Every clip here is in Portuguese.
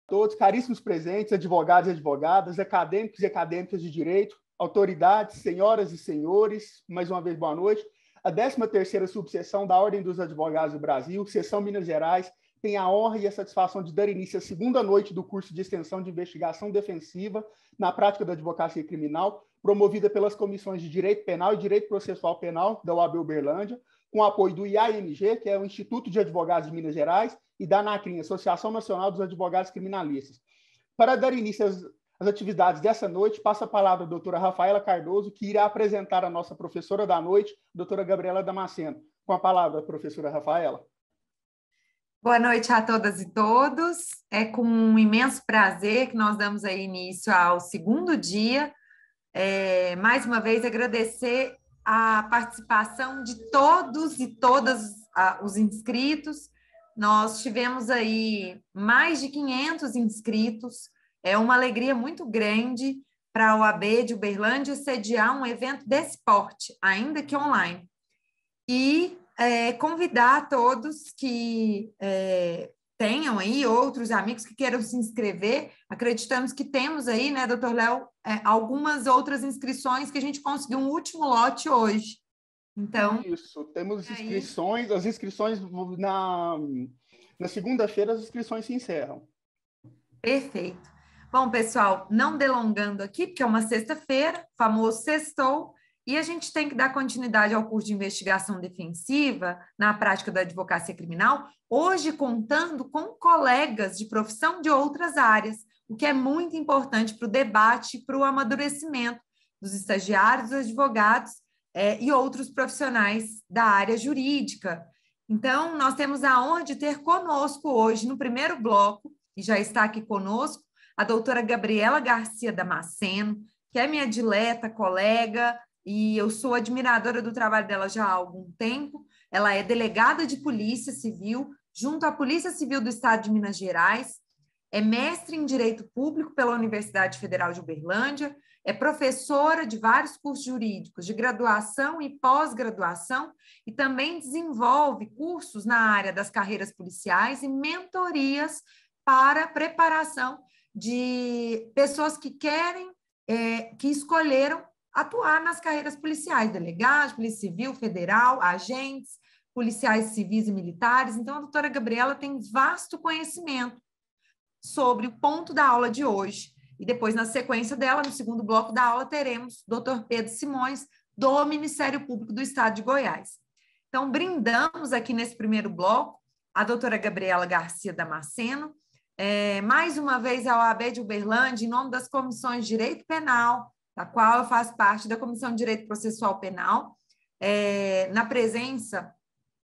Todos, caríssimos presentes, advogados e advogadas, acadêmicos e acadêmicas de direito, autoridades, senhoras e senhores, mais uma vez, boa noite. A 13ª subseção da Ordem dos Advogados do Brasil, Seção Minas Gerais, tem a honra e a satisfação de dar início à segunda noite do curso de extensão de investigação defensiva na prática da advocacia criminal, promovida pelas comissões de Direito Penal e Direito Processual Penal da OAB Uberlândia, com apoio do IAMG, que é o Instituto de Advogados de Minas Gerais, e da ANACRIM, Associação Nacional dos Advogados Criminalistas. Para dar início às atividades dessa noite, passo a palavra à doutora Rafaela Cardoso, que irá apresentar a nossa professora da noite, doutora Gabriela Damasceno. Com a palavra, professora Rafaela. Boa noite a todas e todos. É com um imenso prazer que nós damos aí início ao segundo dia. Mais uma vez, agradecer a participação de todos e todas os inscritos. Nós tivemos aí mais de 500 inscritos. É uma alegria muito grande para a OAB de Uberlândia sediar um evento desse porte, ainda que online. E convidar todos que tenham aí outros amigos que queiram se inscrever. Acreditamos que temos aí, né, doutor Léo, algumas outras inscrições que a gente conseguiu um último lote hoje. Então, isso, temos inscrições, as inscrições na segunda-feira, as inscrições se encerram. Perfeito. Bom, pessoal, não delongando aqui, porque é uma sexta-feira, famoso sextou, e a gente tem que dar continuidade ao curso de investigação defensiva na prática da advocacia criminal, hoje contando com colegas de profissão de outras áreas, o que é muito importante para o debate e para o amadurecimento dos estagiários, dos advogados e outros profissionais da área jurídica. Então, nós temos a honra de ter conosco hoje, no primeiro bloco, e já está aqui conosco, a doutora Gabriela Garcia Damasceno, que é minha dileta colega, e eu sou admiradora do trabalho dela já há algum tempo. Ela é delegada de Polícia Civil, junto à Polícia Civil do Estado de Minas Gerais, é mestre em Direito Público pela Universidade Federal de Uberlândia, é professora de vários cursos jurídicos de graduação e pós-graduação e também desenvolve cursos na área das carreiras policiais e mentorias para preparação de pessoas que querem, que escolheram atuar nas carreiras policiais, delegados, Polícia Civil, Federal, agentes, policiais civis e militares. Então, a doutora Gabriela tem vasto conhecimento sobre o ponto da aula de hoje. E depois, na sequência dela, no segundo bloco da aula, teremos o doutor Pedro Simões, do Ministério Público do Estado de Goiás. Então, brindamos aqui nesse primeiro bloco a doutora Gabriela Garcia Damasceno, mais uma vez a OAB de Uberlândia, em nome das comissões de Direito Penal, da qual eu faço parte da Comissão de Direito Processual Penal, na presença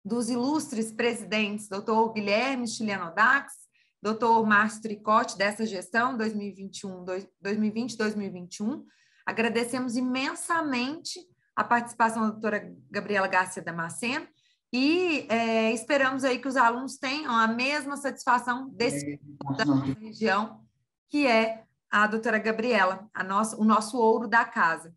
dos ilustres presidentes, doutor Guilherme Chilianodax, doutor Márcio Tricotti, dessa gestão 2020-2021. Agradecemos imensamente a participação da doutora Gabriela Garcia Damasceno e esperamos aí que os alunos tenham a mesma satisfação desse da nossa região, que é a doutora Gabriela, o nosso ouro da casa.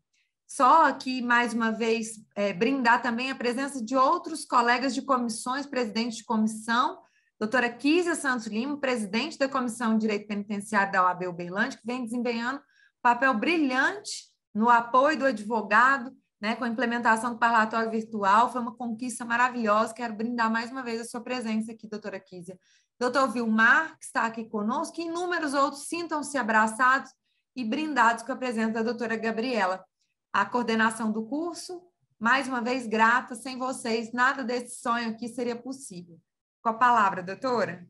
Só aqui, mais uma vez, brindar também a presença de outros colegas de comissões, presidente de comissão, doutora Kísia Santos Lima, presidente da Comissão de Direito Penitenciário da OAB Uberlândia, que vem desempenhando papel brilhante no apoio do advogado, né, com a implementação do parlatório virtual. Foi uma conquista maravilhosa. Quero brindar mais uma vez a sua presença aqui, doutora Kísia. Doutor Vilmar, que está aqui conosco, e inúmeros outros, sintam-se abraçados e brindados com a presença da doutora Gabriela. A coordenação do curso, mais uma vez, grata. Sem vocês, nada desse sonho aqui seria possível. Com a palavra, doutora.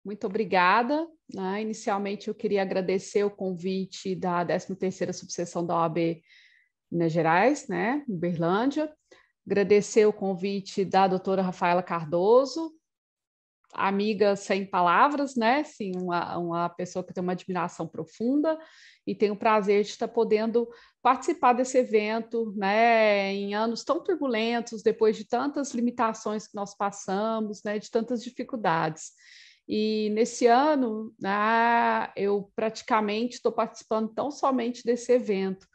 Muito obrigada. Inicialmente, eu queria agradecer o convite da 13ª subseção da OAB Minas Gerais, né, Uberlândia. Agradecer o convite da doutora Rafaela Cardoso, amiga sem palavras, né? Sim, uma pessoa que tem uma admiração profunda e tenho o prazer de estar podendo participar desse evento, né? Em anos tão turbulentos, depois de tantas limitações que nós passamos, né? De tantas dificuldades. E nesse ano, eu praticamente estou participando tão somente desse evento,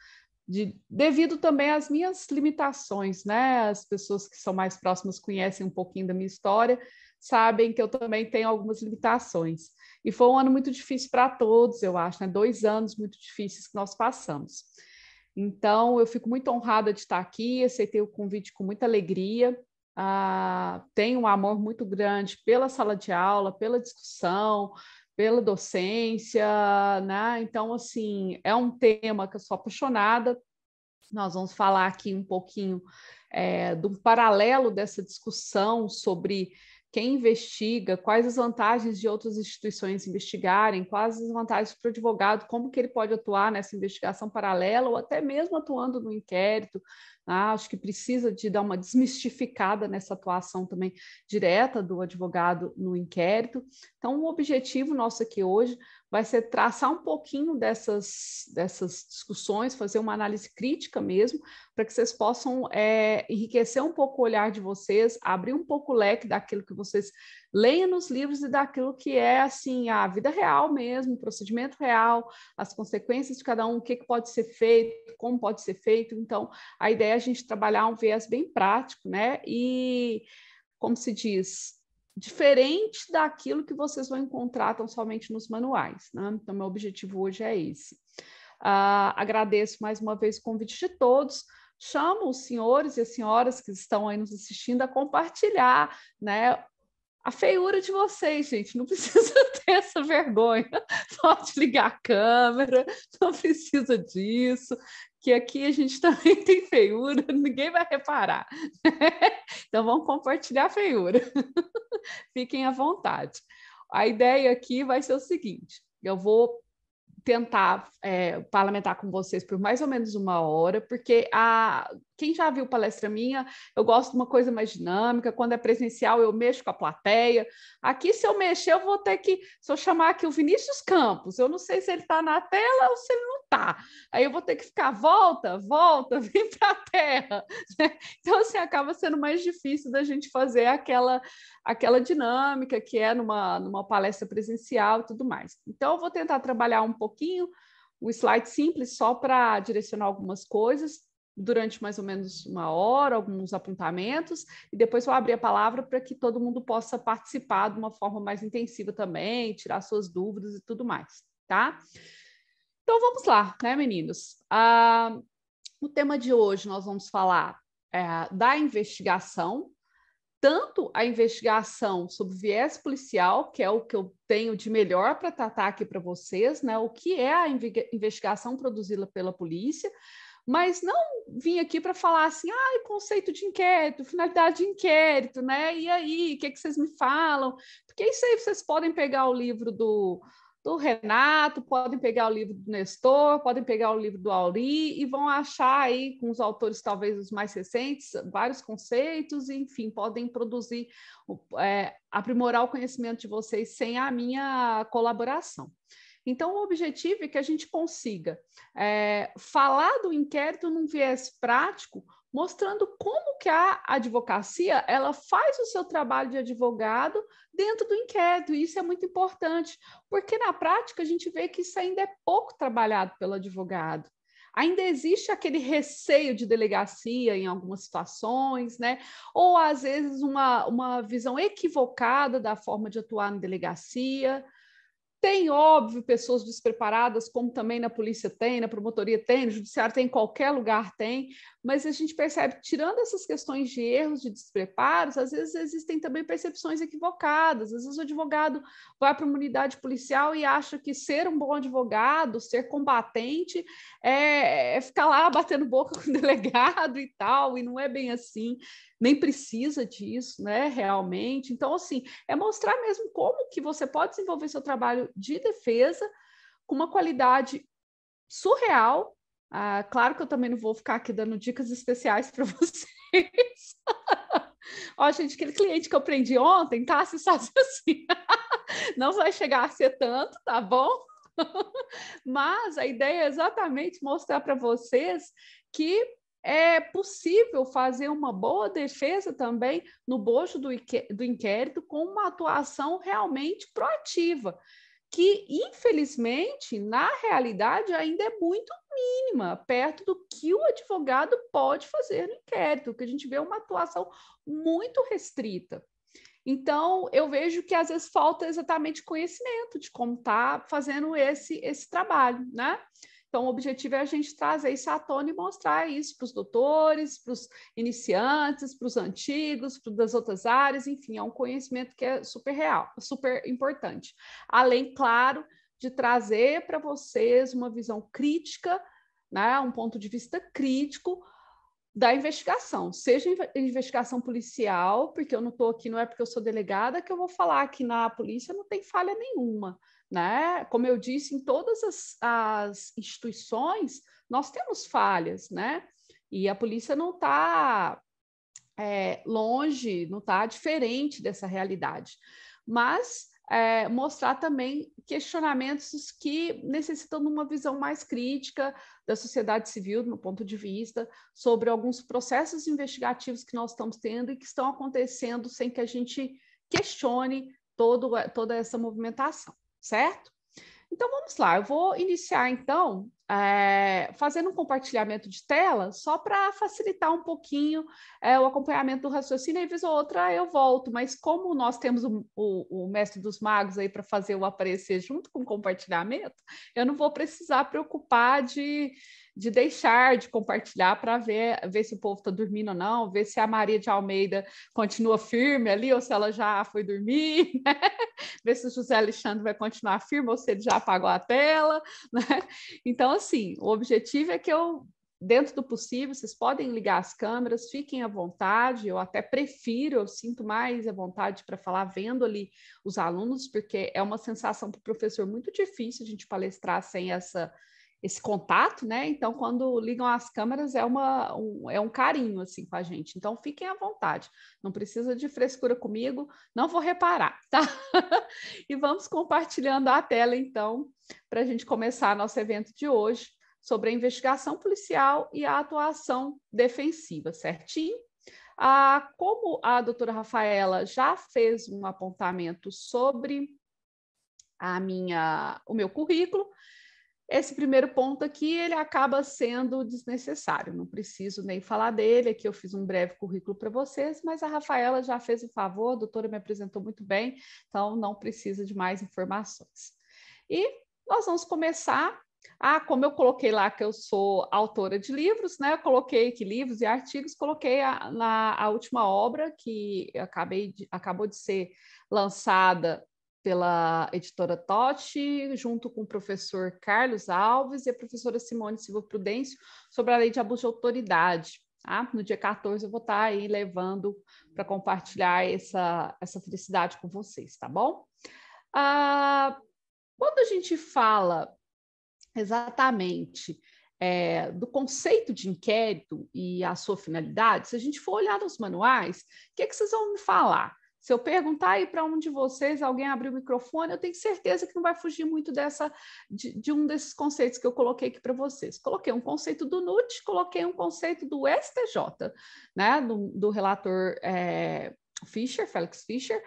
devido também às minhas limitações, né? As pessoas que são mais próximas conhecem um pouquinho da minha história, sabem que eu também tenho algumas limitações. E foi um ano muito difícil para todos, eu acho, né? 2 anos muito difíceis que nós passamos. Então, eu fico muito honrada de estar aqui, aceitei o convite com muita alegria. Tenho um amor muito grande pela sala de aula, pela discussão, pela docência, né? Então, assim, é um tema que eu sou apaixonada. Nós vamos falar aqui um pouquinho do paralelo dessa discussão sobre quem investiga, quais as vantagens de outras instituições investigarem, quais as vantagens para o advogado, como que ele pode atuar nessa investigação paralela ou até mesmo atuando no inquérito. Acho que precisa de dar uma desmistificada nessa atuação também direta do advogado no inquérito. Então, o objetivo nosso aqui hoje vai ser traçar um pouquinho dessas discussões, fazer uma análise crítica mesmo, para que vocês possam enriquecer um pouco o olhar de vocês, abrir um pouco o leque daquilo que vocês leem nos livros e daquilo que é assim a vida real mesmo, o procedimento real, as consequências de cada um, o que pode ser feito, como pode ser feito. Então, a ideia é a gente trabalhar um viés bem prático, né? E, como se diz, diferente daquilo que vocês vão encontrar tão somente nos manuais, né? Então, meu objetivo hoje é esse. Agradeço mais uma vez o convite de todos. Chamo os senhores e as senhoras que estão aí nos assistindo a compartilhar, né, a feiura de vocês, gente. Não precisa ter essa vergonha. Pode ligar a câmera, não precisa disso, que aqui a gente também tem feiura, ninguém vai reparar. Então, vamos compartilhar a feiura. Fiquem à vontade. A ideia aqui vai ser o seguinte: eu vou tentar parlamentar com vocês por mais ou menos 1 hora, porque quem já viu palestra minha, eu gosto de uma coisa mais dinâmica. Quando é presencial, eu mexo com a plateia. Aqui, se eu mexer, eu vou ter que... Se eu chamar aqui o Vinícius Campos, eu não sei se ele está na tela ou se ele não está. Aí eu vou ter que ficar, volta, vem para a terra. Então, assim, acaba sendo mais difícil da gente fazer aquela dinâmica que é numa palestra presencial e tudo mais. Então, eu vou tentar trabalhar um pouquinho o slide simples só para direcionar algumas coisas durante mais ou menos 1 hora, alguns apontamentos, e depois vou abrir a palavra para que todo mundo possa participar de uma forma mais intensiva também, tirar suas dúvidas e tudo mais, tá? Então, vamos lá, né, meninos? O tema de hoje nós vamos falar da investigação, tanto a investigação sob viés policial, que é o que eu tenho de melhor para tratar aqui para vocês, né? O que é a investigação produzida pela polícia, mas não vim aqui para falar assim, conceito de inquérito, finalidade de inquérito, né? E aí, o que vocês me falam? Porque isso aí vocês podem pegar o livro do Renato, podem pegar o livro do Nestor, podem pegar o livro do Auri e vão achar aí, com os autores talvez os mais recentes, vários conceitos, e, enfim, podem produzir, aprimorar o conhecimento de vocês sem a minha colaboração. Então, o objetivo é que a gente consiga falar do inquérito num viés prático, mostrando como que a advocacia ela faz o seu trabalho de advogado dentro do inquérito, e isso é muito importante, porque na prática a gente vê que isso ainda é pouco trabalhado pelo advogado. Ainda existe aquele receio de delegacia em algumas situações, né? Ou às vezes uma visão equivocada da forma de atuar na delegacia. Tem, óbvio, pessoas despreparadas, como também na polícia tem, na promotoria tem, no judiciário tem, em qualquer lugar tem, mas a gente percebe, tirando essas questões de erros, de despreparos, às vezes existem também percepções equivocadas. Às vezes o advogado vai para uma unidade policial e acha que ser um bom advogado, ser combatente, é ficar lá batendo boca com o delegado e tal, e não é bem assim, nem precisa disso, né, realmente. Então, assim, é mostrar mesmo como que você pode desenvolver seu trabalho de defesa com uma qualidade surreal. Claro que eu também não vou ficar aqui dando dicas especiais para vocês. Ó, gente, aquele cliente que eu prendi ontem, tá? Você sabe assim, não vai chegar a ser tanto, tá bom? Mas a ideia é exatamente mostrar para vocês que é possível fazer uma boa defesa também no bojo do inquérito com uma atuação realmente proativa. que, infelizmente, na realidade, ainda é muito mínima, perto do que o advogado pode fazer no inquérito, que a gente vê uma atuação muito restrita. Então, eu vejo que às vezes falta exatamente conhecimento de como está fazendo esse trabalho, né? Então, o objetivo é a gente trazer isso à tona e mostrar isso para os doutores, para os iniciantes, para os antigos, para das outras áreas, enfim, é um conhecimento que é super real, super importante. Além, claro, de trazer para vocês uma visão crítica, né, um ponto de vista crítico da investigação, seja investigação policial, porque eu não estou aqui, não é porque eu sou delegada que eu vou falar que na polícia não tem falha nenhuma, né? Como eu disse, em todas as instituições nós temos falhas, né? E a polícia não está longe, não está diferente dessa realidade. Mas mostrar também questionamentos que necessitam de uma visão mais crítica da sociedade civil, do meu ponto de vista, sobre alguns processos investigativos que nós estamos tendo e que estão acontecendo sem que a gente questione toda essa movimentação, certo? Então, vamos lá, eu vou iniciar, então, fazendo um compartilhamento de tela, só para facilitar um pouquinho o acompanhamento do raciocínio, e vez ou outra eu volto, mas como nós temos o mestre dos magos aí para fazer o aparecer junto com o compartilhamento, eu não vou precisar preocupar de deixar de compartilhar para ver se o povo está dormindo ou não, ver se a Maria de Almeida continua firme ali, ou se ela já foi dormir, né? Ver se o José Alexandre vai continuar firme ou se ele já apagou a tela, né? Então, assim, o objetivo é que dentro do possível, vocês podem ligar as câmeras, fiquem à vontade, eu até prefiro, eu sinto mais à vontade para falar vendo ali os alunos, porque é uma sensação para o professor muito difícil a gente palestrar sem esse contato, né? Então, quando ligam as câmeras, é um carinho, assim, com a gente. Então, fiquem à vontade. Não precisa de frescura comigo, não vou reparar, tá? E vamos compartilhando a tela, então, para a gente começar nosso evento de hoje sobre a investigação policial e a atuação defensiva, certinho? Como a doutora Rafaela já fez um apontamento sobre o meu currículo, esse primeiro ponto aqui, ele acaba sendo desnecessário, não preciso nem falar dele, aqui eu fiz um breve currículo para vocês, mas a Rafaela já fez o favor, a doutora me apresentou muito bem, então não precisa de mais informações. E nós vamos começar, como eu coloquei lá que eu sou autora de livros, né, eu coloquei aqui livros e artigos, coloquei a última obra que acabou de ser lançada pela editora Totti, junto com o professor Carlos Alves e a professora Simone Silva Prudêncio, sobre a lei de abuso de autoridade. Tá? No dia 14 eu vou estar aí levando para compartilhar essa felicidade com vocês, tá bom? Quando a gente fala exatamente do conceito de inquérito e a sua finalidade, se a gente for olhar nos manuais, o que é que vocês vão me falar? Se eu perguntar aí para um de vocês, alguém abrir o microfone, eu tenho certeza que não vai fugir muito de um desses conceitos que eu coloquei aqui para vocês. Coloquei um conceito do NUT, coloquei um conceito do STJ, né, do relator Félix Fischer,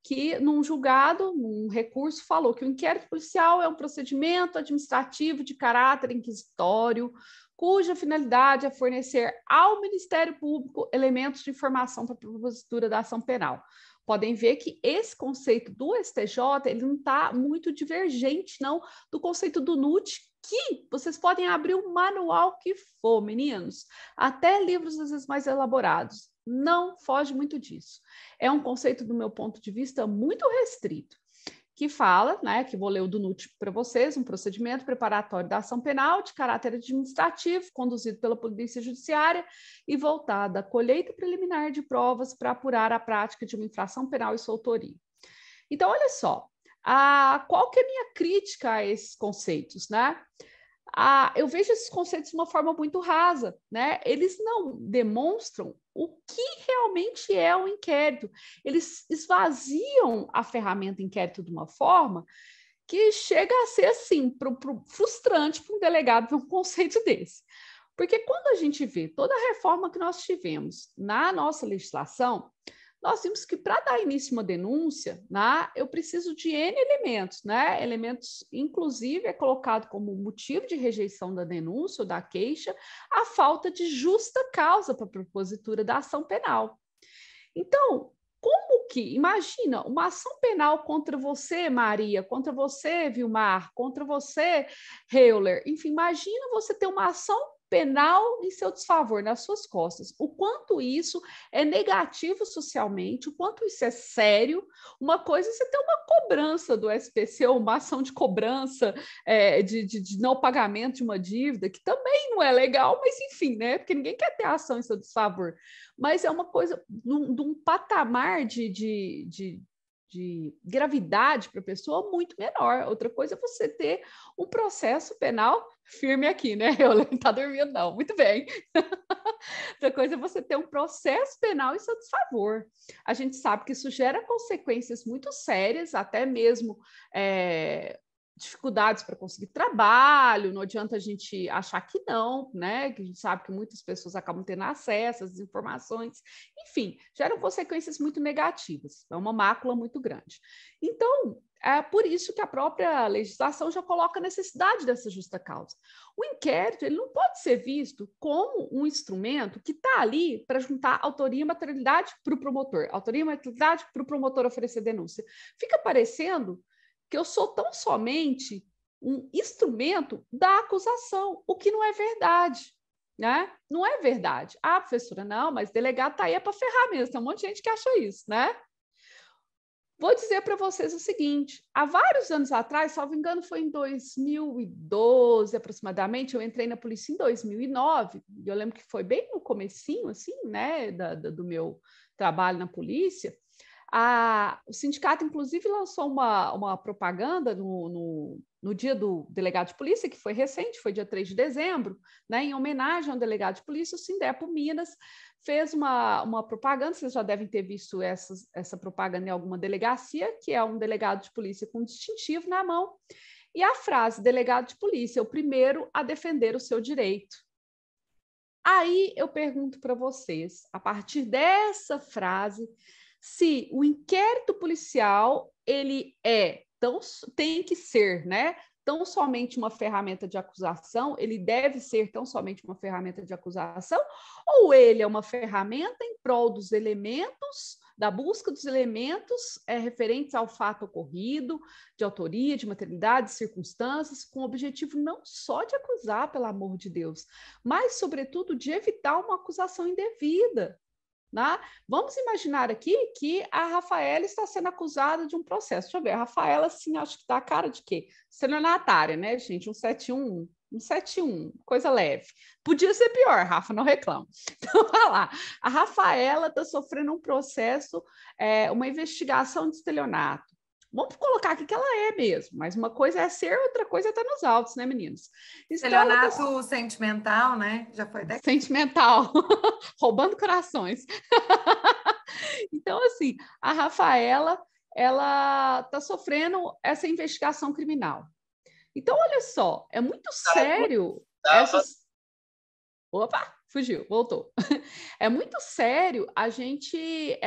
que num julgado, num recurso, falou que o inquérito policial é um procedimento administrativo de caráter inquisitório, cuja finalidade é fornecer ao Ministério Público elementos de informação para a propositura da ação penal. Podem ver que esse conceito do STJ ele não está muito divergente, não, do conceito do NUT, que vocês podem abrir o manual que for, meninos, até livros às vezes mais elaborados. Não foge muito disso. É um conceito, do meu ponto de vista, muito restrito, que fala, né, que vou ler o do NUT para vocês, um procedimento preparatório da ação penal de caráter administrativo, conduzido pela Polícia Judiciária e voltado à colheita preliminar de provas para apurar a prática de uma infração penal e sua autoria. Então, olha só, qual que é a minha crítica a esses conceitos, né? Eu vejo esses conceitos de uma forma muito rasa, né? Eles não demonstram o que realmente é o inquérito. Eles esvaziam a ferramenta inquérito de uma forma que chega a ser, assim, frustrante para um delegado ver um conceito desse. Porque quando a gente vê toda a reforma que nós tivemos na nossa legislação, nós vimos que para dar início a uma denúncia, né, eu preciso de N elementos, né? Elementos, inclusive, é colocado como motivo de rejeição da denúncia ou da queixa a falta de justa causa para a propositura da ação penal. Então, como que, imagina, uma ação penal contra você, Maria, contra você, Vilmar, contra você, Euler, enfim, imagina você ter uma ação penal em seu desfavor, nas suas costas. O quanto isso é negativo socialmente, o quanto isso é sério. Uma coisa é você ter uma cobrança do SPC, ou uma ação de cobrança de não pagamento de uma dívida, que também não é legal, mas enfim, né? Porque ninguém quer ter ação em seu desfavor. Mas é uma coisa de um patamar de gravidade para a pessoa muito menor. Outra coisa é você ter um processo penal firme aqui, né? Eu não está dormindo, não. Muito bem. Outra coisa é você ter um processo penal em seu desfavor. A gente sabe que isso gera consequências muito sérias, até mesmo dificuldades para conseguir trabalho, não adianta a gente achar que não, né? Que a gente sabe que muitas pessoas acabam tendo acesso às informações, enfim, geram consequências muito negativas, é uma mácula muito grande. Então, é por isso que a própria legislação já coloca a necessidade dessa justa causa. O inquérito, ele não pode ser visto como um instrumento que está ali para juntar autoria e materialidade para o promotor, autoria e materialidade para o promotor oferecer denúncia. Fica parecendo que eu sou tão somente um instrumento da acusação, o que não é verdade, né? Não é verdade. Ah, professora, não, mas delegado está aí para ferrar mesmo, tem um monte de gente que acha isso, né? Vou dizer para vocês o seguinte, há vários anos atrás, salvo engano, foi em 2012 aproximadamente, eu entrei na polícia em 2009, e eu lembro que foi bem no comecinho, assim, né, do meu trabalho na polícia. O sindicato, inclusive, lançou uma propaganda no dia do delegado de polícia, que foi recente, foi dia 3 de dezembro, né, em homenagem ao delegado de polícia, o Sindepo Minas fez uma propaganda, vocês já devem ter visto essa propaganda em alguma delegacia, que é um delegado de polícia com distintivo na mão, e a frase, delegado de polícia, o primeiro a defender o seu direito. Aí eu pergunto para vocês, a partir dessa frase, se o inquérito policial ele tem que ser, né, tão somente uma ferramenta de acusação, ele deve ser tão somente uma ferramenta de acusação, ou ele é uma ferramenta em prol dos elementos, da busca dos elementos referentes ao fato ocorrido, de autoria, de materialidade, de circunstâncias, com o objetivo não só de acusar, pelo amor de Deus, mas, sobretudo, de evitar uma acusação indevida. Né? Vamos imaginar aqui que a Rafaela está sendo acusada de um processo. Deixa eu ver, a Rafaela, assim, acho que está a cara de quê? Estelionatária, né, gente? 171, coisa leve. Podia ser pior, Rafa, não reclamo. Então, vai lá. A Rafaela está sofrendo um processo, uma investigação de estelionato. Vamos colocar aqui que ela é mesmo, mas uma coisa é ser, outra coisa é estar nos autos, né, meninos? Estelionato sentimental, né? Já foi até... Sentimental, roubando corações. Então, assim, a Rafaela, ela está sofrendo essa investigação criminal. Então, olha só, é muito sério essas... Opa, fugiu, voltou. É muito sério a gente...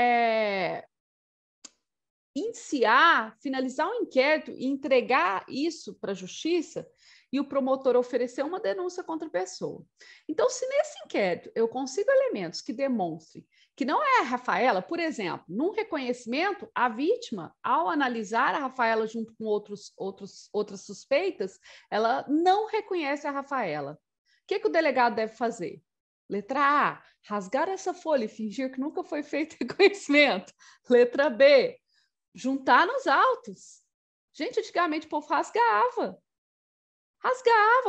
iniciar, finalizar um inquérito e entregar isso para a justiça e o promotor oferecer uma denúncia contra a pessoa. Então, se nesse inquérito eu consigo elementos que demonstrem que não é a Rafaela, por exemplo, num reconhecimento, a vítima, ao analisar a Rafaela junto com outras suspeitas, ela não reconhece a Rafaela. O que o delegado deve fazer? Letra A, rasgar essa folha e fingir que nunca foi feito reconhecimento. Letra B, juntar nos autos. Gente, antigamente o povo rasgava,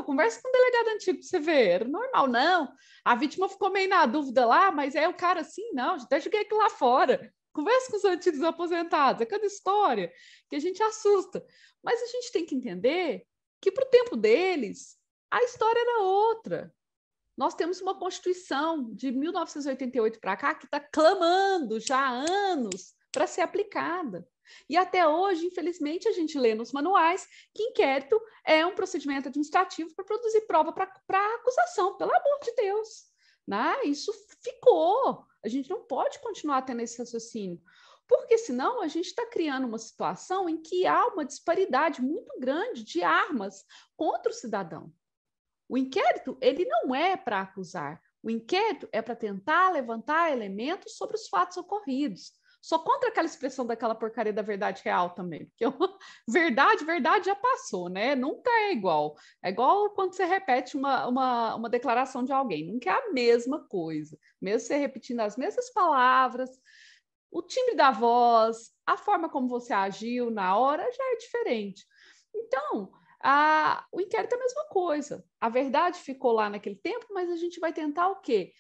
conversa com o delegado antigo para você ver, era normal, não, a vítima ficou meio na dúvida lá, mas o cara assim, não, até joguei aquilo lá fora, conversa com os antigos aposentados, é cada história que a gente assusta, mas a gente tem que entender que para o tempo deles, a história era outra. Nós temos uma Constituição de 1988 para cá que está clamando já há anos para ser aplicada. E até hoje, infelizmente, a gente lê nos manuais que inquérito é um procedimento administrativo para produzir prova para acusação, pelo amor de Deus. né? Isso ficou. A gente não pode continuar tendo esse raciocínio, porque senão a gente está criando uma situação em que há uma disparidade muito grande de armas contra o cidadão. O inquérito, ele não é para acusar, o inquérito é para tentar levantar elementos sobre os fatos ocorridos. Sou contra aquela expressão daquela porcaria da verdade real também, porque verdade já passou, né? Nunca é igual. É igual quando você repete uma declaração de alguém, nunca é a mesma coisa. Mesmo você repetindo as mesmas palavras, o timbre da voz, a forma como você agiu na hora já é diferente. Então, o inquérito é a mesma coisa. A verdade ficou lá naquele tempo, mas a gente vai tentar o quê?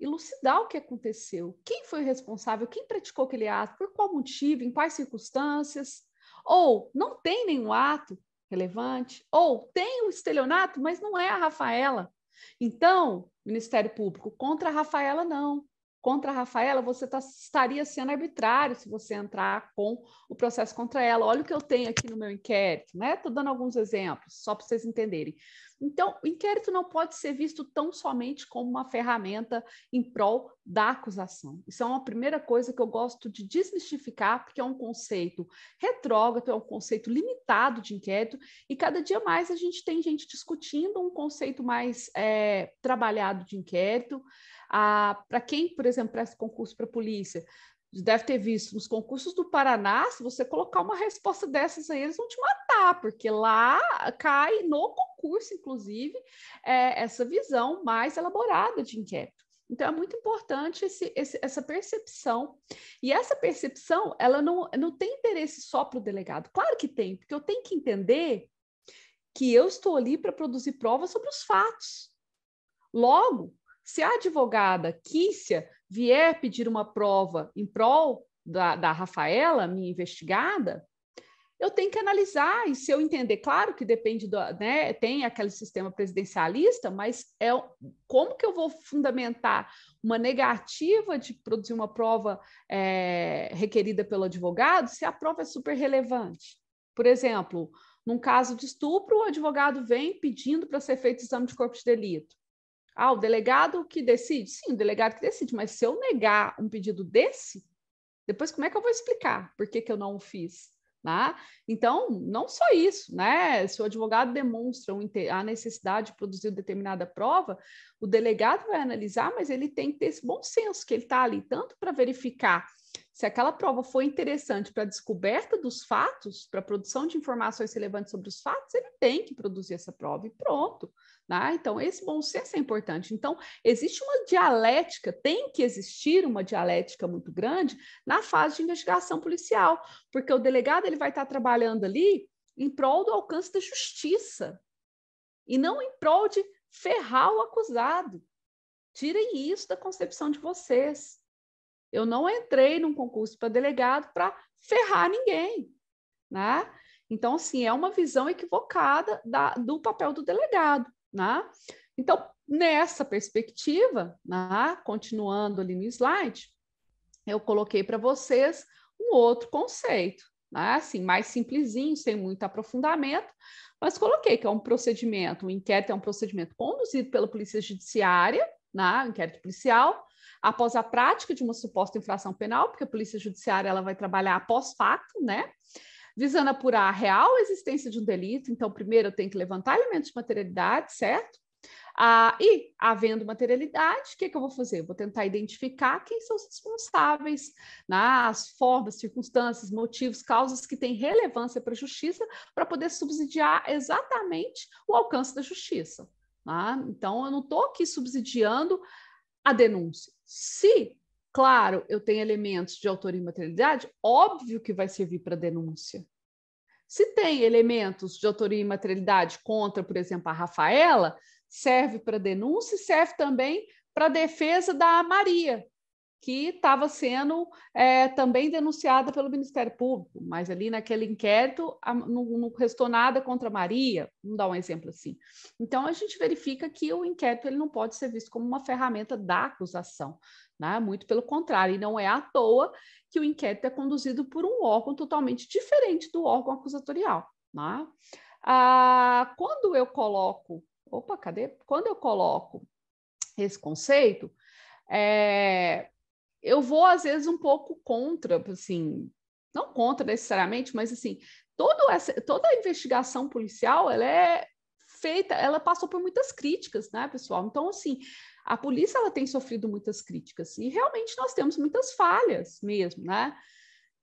Elucidar o que aconteceu, quem foi o responsável, quem praticou aquele ato, por qual motivo, em quais circunstâncias, ou não tem nenhum ato relevante, ou tem o estelionato, mas não é a Rafaela. Então, Ministério Público, contra a Rafaela não. Contra a Rafaela, você estaria sendo arbitrário se você entrar com o processo contra ela. Olha o que eu tenho aqui no meu inquérito, né? Estou dando alguns exemplos, só para vocês entenderem. Então, o inquérito não pode ser visto tão somente como uma ferramenta em prol da acusação. Isso é uma primeira coisa que eu gosto de desmistificar, porque é um conceito retrógrado, é um conceito limitado de inquérito, e cada dia mais a gente tem gente discutindo um conceito mais trabalhado de inquérito. Para quem, por exemplo, presta concurso para a polícia, deve ter visto nos concursos do Paraná, se você colocar uma resposta dessas aí, eles vão te matar, porque lá cai no concurso, inclusive, essa visão mais elaborada de inquérito. Então, é muito importante essa percepção. E essa percepção, ela não tem interesse só para o delegado. Claro que tem, porque eu tenho que entender que eu estou ali para produzir provas sobre os fatos. Logo, se a advogada Kícia vier pedir uma prova em prol da Rafaela, minha investigada, eu tenho que analisar, e se eu entender, claro que depende, né, tem aquele sistema presidencialista, mas como que eu vou fundamentar uma negativa de produzir uma prova requerida pelo advogado se a prova é super relevante? Por exemplo, num caso de estupro, o advogado vem pedindo para ser feito exame de corpo de delito. O delegado que decide? Sim, o delegado que decide, mas se eu negar um pedido desse, depois como é que eu vou explicar por que eu não o fiz? Né? Então, não só isso, né? Se o advogado demonstra a necessidade de produzir determinada prova, o delegado vai analisar, mas ele tem que ter esse bom senso, que ele está ali tanto para verificar se aquela prova foi interessante para a descoberta dos fatos, para a produção de informações relevantes sobre os fatos, ele tem que produzir essa prova e pronto. Né? Então, esse bom senso é importante. Então, existe uma dialética, tem que existir uma dialética muito grande na fase de investigação policial, porque o delegado ele vai estar trabalhando ali em prol do alcance da justiça e não em prol de ferrar o acusado. Tirem isso da concepção de vocês. Eu não entrei num concurso para delegado para ferrar ninguém, né? Então, assim, é uma visão equivocada do papel do delegado, né? Então, nessa perspectiva, né, continuando ali no slide, eu coloquei para vocês um outro conceito, né? Assim, mais simplesinho, sem muito aprofundamento, mas coloquei que é um procedimento, um inquérito é um procedimento conduzido pela Polícia Judiciária, né, inquérito policial, após a prática de uma suposta infração penal, porque a Polícia Judiciária ela vai trabalhar após fato, né? Visando apurar a real existência de um delito. Então, primeiro eu tenho que levantar elementos de materialidade, certo? E, havendo materialidade, o que eu vou fazer? Vou tentar identificar quem são os responsáveis, as formas, circunstâncias, motivos, causas que têm relevância para a justiça, para poder subsidiar exatamente o alcance da justiça. Então, eu não estou aqui subsidiando a denúncia. Se, claro, eu tenho elementos de autoria e materialidade, óbvio que vai servir para denúncia. Se tem elementos de autoria e materialidade contra, por exemplo, a Rafaela, serve para denúncia e serve também para defesa da Maria, que estava sendo também denunciada pelo Ministério Público, mas ali naquele inquérito não restou nada contra a Maria, vamos dar um exemplo assim. Então, a gente verifica que o inquérito ele não pode ser visto como uma ferramenta da acusação, né? Muito pelo contrário, e não é à toa que o inquérito é conduzido por um órgão totalmente diferente do órgão acusatorial. Né? Quando eu coloco... Quando eu coloco esse conceito, eu vou, às vezes, um pouco contra, assim, não contra necessariamente, mas, assim, toda a investigação policial, ela é feita, ela passou por muitas críticas, né, pessoal? Então, assim, a polícia, ela tem sofrido muitas críticas, e realmente nós temos muitas falhas mesmo, né?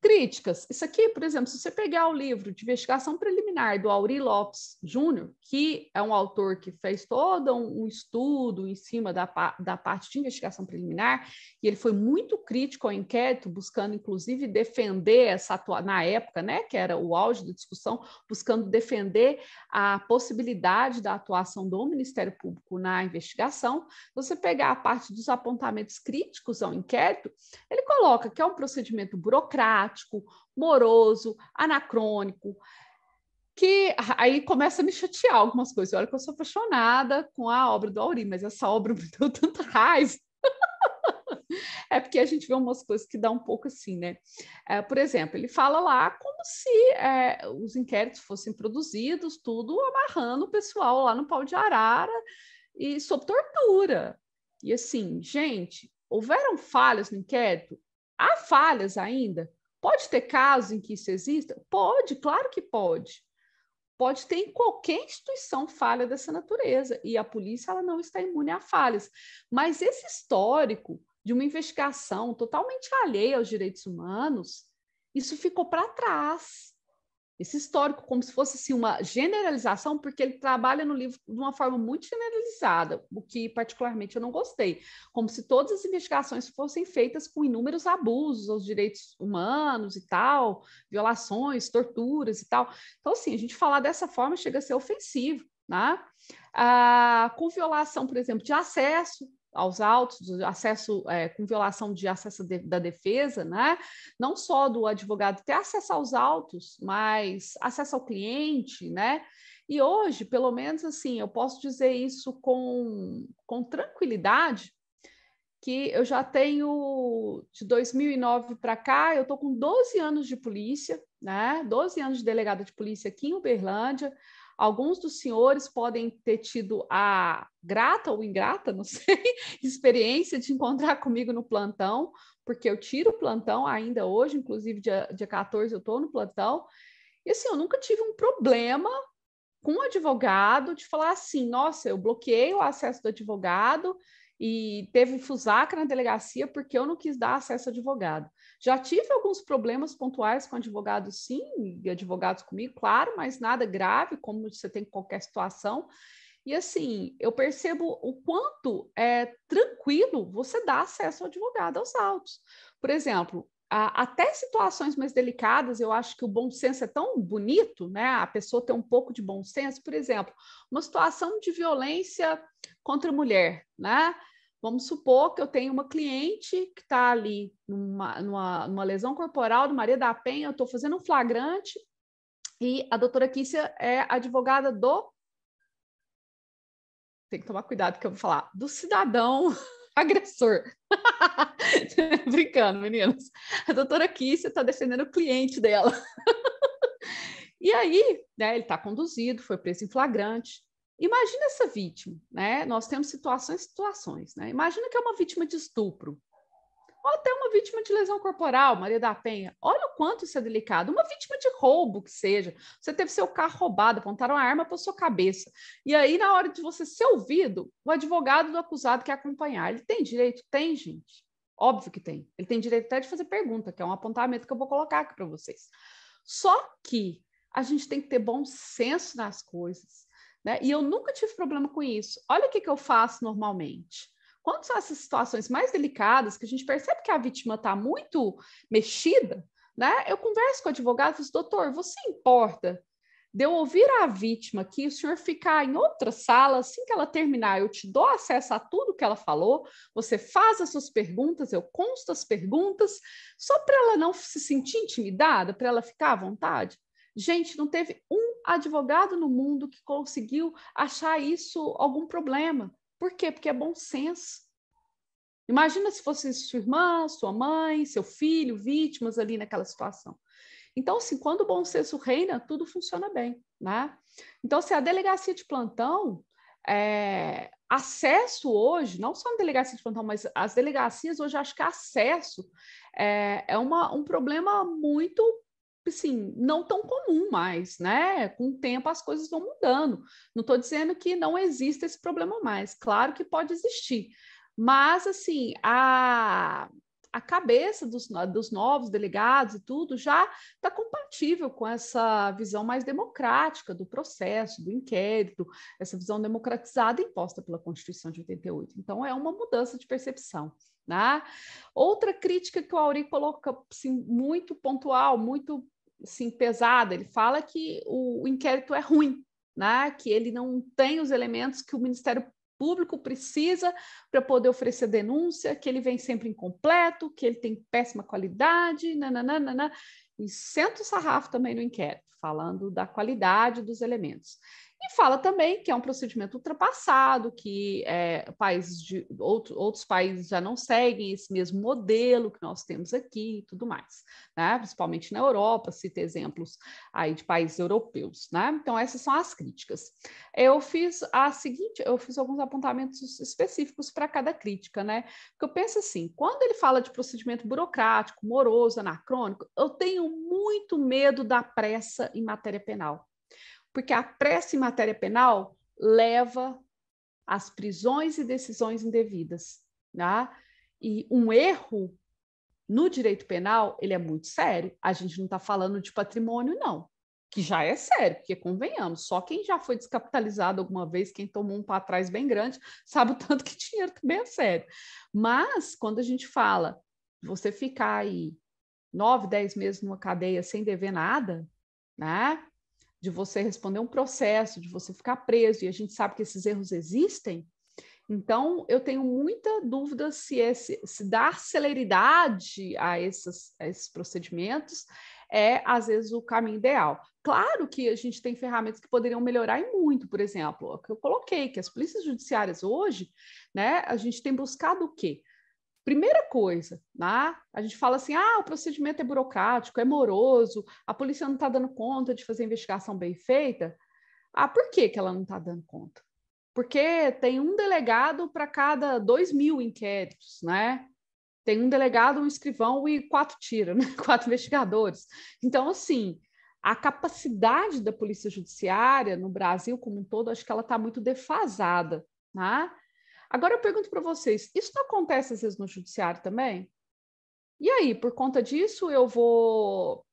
Críticas. Isso aqui, por exemplo, se você pegar o livro de investigação preliminar do Aury Lopes Júnior, que é um autor que fez todo um estudo em cima da parte de investigação preliminar, e ele foi muito crítico ao inquérito, buscando, inclusive, defender essa na época, né, que era o auge da discussão, buscando defender a possibilidade da atuação do Ministério Público na investigação. Você pegar a parte dos apontamentos críticos ao inquérito, ele coloca que é um procedimento burocrático, moroso, anacrônico, que aí começa a me chatear algumas coisas. Olha que eu sou apaixonada com a obra do Aury, mas essa obra me deu tanta raiva. É porque a gente vê umas coisas que dá um pouco assim, né? Por exemplo, ele fala lá como se os inquéritos fossem produzidos, tudo amarrando o pessoal lá no pau de arara e sob tortura. E assim, gente, houveram falhas no inquérito? Há falhas ainda? Pode ter casos em que isso exista? Pode, claro que pode. Pode ter em qualquer instituição falha dessa natureza, e a polícia ela não está imune a falhas. Mas esse histórico de uma investigação totalmente alheia aos direitos humanos, isso ficou para trás. Esse histórico, como se fosse assim, uma generalização, porque ele trabalha no livro de uma forma muito generalizada, o que particularmente eu não gostei, como se todas as investigações fossem feitas com inúmeros abusos aos direitos humanos e tal, violações, torturas e tal. Então, assim, a gente falar dessa forma chega a ser ofensivo, né? Com violação, por exemplo, de acesso aos autos, acesso com violação de acesso da defesa, né? Não só do advogado ter acesso aos autos, mas acesso ao cliente, né? E hoje, pelo menos assim, eu posso dizer isso com tranquilidade, que eu já tenho, de 2009 para cá, eu estou com 12 anos de polícia, né? 12 anos de delegada de polícia aqui em Uberlândia. Alguns dos senhores podem ter tido a grata ou ingrata, não sei, experiência de encontrar comigo no plantão, porque eu tiro o plantão ainda hoje, inclusive dia 14 eu estou no plantão, e assim, eu nunca tive um problema com o advogado de falar assim, nossa, eu bloqueei o acesso do advogado e teve fusaca na delegacia porque eu não quis dar acesso ao advogado. Já tive alguns problemas pontuais com advogados, sim, e advogados comigo, claro, mas nada grave, como você tem em qualquer situação. E assim, eu percebo o quanto é tranquilo você dar acesso ao advogado aos autos. Por exemplo, até situações mais delicadas, eu acho que o bom senso é tão bonito, né? A pessoa ter um pouco de bom senso. Por exemplo, uma situação de violência contra a mulher, né? Vamos supor que eu tenho uma cliente que está ali numa lesão corporal do Maria da Penha, eu estou fazendo um flagrante e a doutora Kícia é advogada do... Tem que tomar cuidado que eu vou falar. Do cidadão agressor. Brincando, meninas. A doutora Kícia está defendendo o cliente dela. E aí, né, ele está conduzido, foi preso em flagrante. Imagina essa vítima, né? Nós temos situações, né? Imagina que é uma vítima de estupro, ou até uma vítima de lesão corporal, Maria da Penha. Olha o quanto isso é delicado. Uma vítima de roubo, que seja. Você teve seu carro roubado, apontaram a arma para sua cabeça. E aí, na hora de você ser ouvido, o advogado do acusado quer acompanhar. Ele tem direito? Tem, gente. Óbvio que tem. Ele tem direito até de fazer pergunta, que é um apontamento que eu vou colocar aqui para vocês. Só que a gente tem que ter bom senso nas coisas, né? E eu nunca tive problema com isso. Olha o que eu faço normalmente. Quando são essas situações mais delicadas, que a gente percebe que a vítima está muito mexida, né? Eu converso com o advogado e falo, doutor, você importa de eu ouvir a vítima aqui, o senhor ficar em outra sala, assim que ela terminar, eu te dou acesso a tudo que ela falou, você faz as suas perguntas, eu consto as perguntas, só para ela não se sentir intimidada, para ela ficar à vontade. Gente, não teve um advogado no mundo que conseguiu achar isso algum problema. Por quê? Porque é bom senso. Imagina se fosse sua irmã, sua mãe, seu filho, vítimas ali naquela situação. Então, assim, quando o bom senso reina, tudo funciona bem, né? Então, se a delegacia de plantão, acesso hoje, não só na delegacia de plantão, mas as delegacias hoje, acho que acesso é um problema muito, assim, não tão comum mais, né? Com o tempo as coisas vão mudando. Não estou dizendo que não existe esse problema mais, claro que pode existir, mas, assim, a cabeça dos novos delegados e tudo já está compatível com essa visão mais democrática do processo, do inquérito, essa visão democratizada imposta pela Constituição de 88. Então, é uma mudança de percepção. Né? Outra crítica que o Aury coloca assim, muito pontual, muito assim, pesada, ele fala que o inquérito é ruim, né? Que ele não tem os elementos que o Ministério Público precisa para poder oferecer denúncia, que ele vem sempre incompleto, que ele tem péssima qualidade, nananana, e senta o sarrafo também no inquérito, falando da qualidade dos elementos. E fala também que é um procedimento ultrapassado, que outros países já não seguem esse mesmo modelo que nós temos aqui e tudo mais, né? Principalmente na Europa, cita exemplos aí de países europeus, né? Então, essas são as críticas. Eu fiz alguns apontamentos específicos para cada crítica, né? Porque eu penso assim, quando ele fala de procedimento burocrático, moroso, anacrônico, eu tenho muito medo da pressa em matéria penal. Porque a pressa em matéria penal leva às prisões e decisões indevidas. Né? E um erro no direito penal, ele é muito sério. A gente não está falando de patrimônio, não, que já é sério, porque convenhamos, só quem já foi descapitalizado alguma vez, quem tomou um para trás bem grande, sabe o tanto que dinheiro também é sério. Mas, quando a gente fala você ficar aí 9, 10 meses numa cadeia sem dever nada, né? De você responder um processo, de você ficar preso, e a gente sabe que esses erros existem, então eu tenho muita dúvida se dar celeridade a esses procedimentos é, às vezes, o caminho ideal. Claro que a gente tem ferramentas que poderiam melhorar e muito, por exemplo, o que eu coloquei, que as polícias judiciárias hoje, né, a gente tem buscado o quê? Primeira coisa, né? A gente fala assim, o procedimento é burocrático, é moroso, a polícia não está dando conta de fazer a investigação bem feita. Por que ela não está dando conta? Porque tem um delegado para cada 2.000 inquéritos, né? Tem um delegado, um escrivão e 4 tiras, né? 4 investigadores. Então, assim, a capacidade da polícia judiciária no Brasil como um todo, acho que ela está muito defasada, né? Agora eu pergunto para vocês, isso não acontece às vezes no judiciário também? E aí, por conta disso, eu vou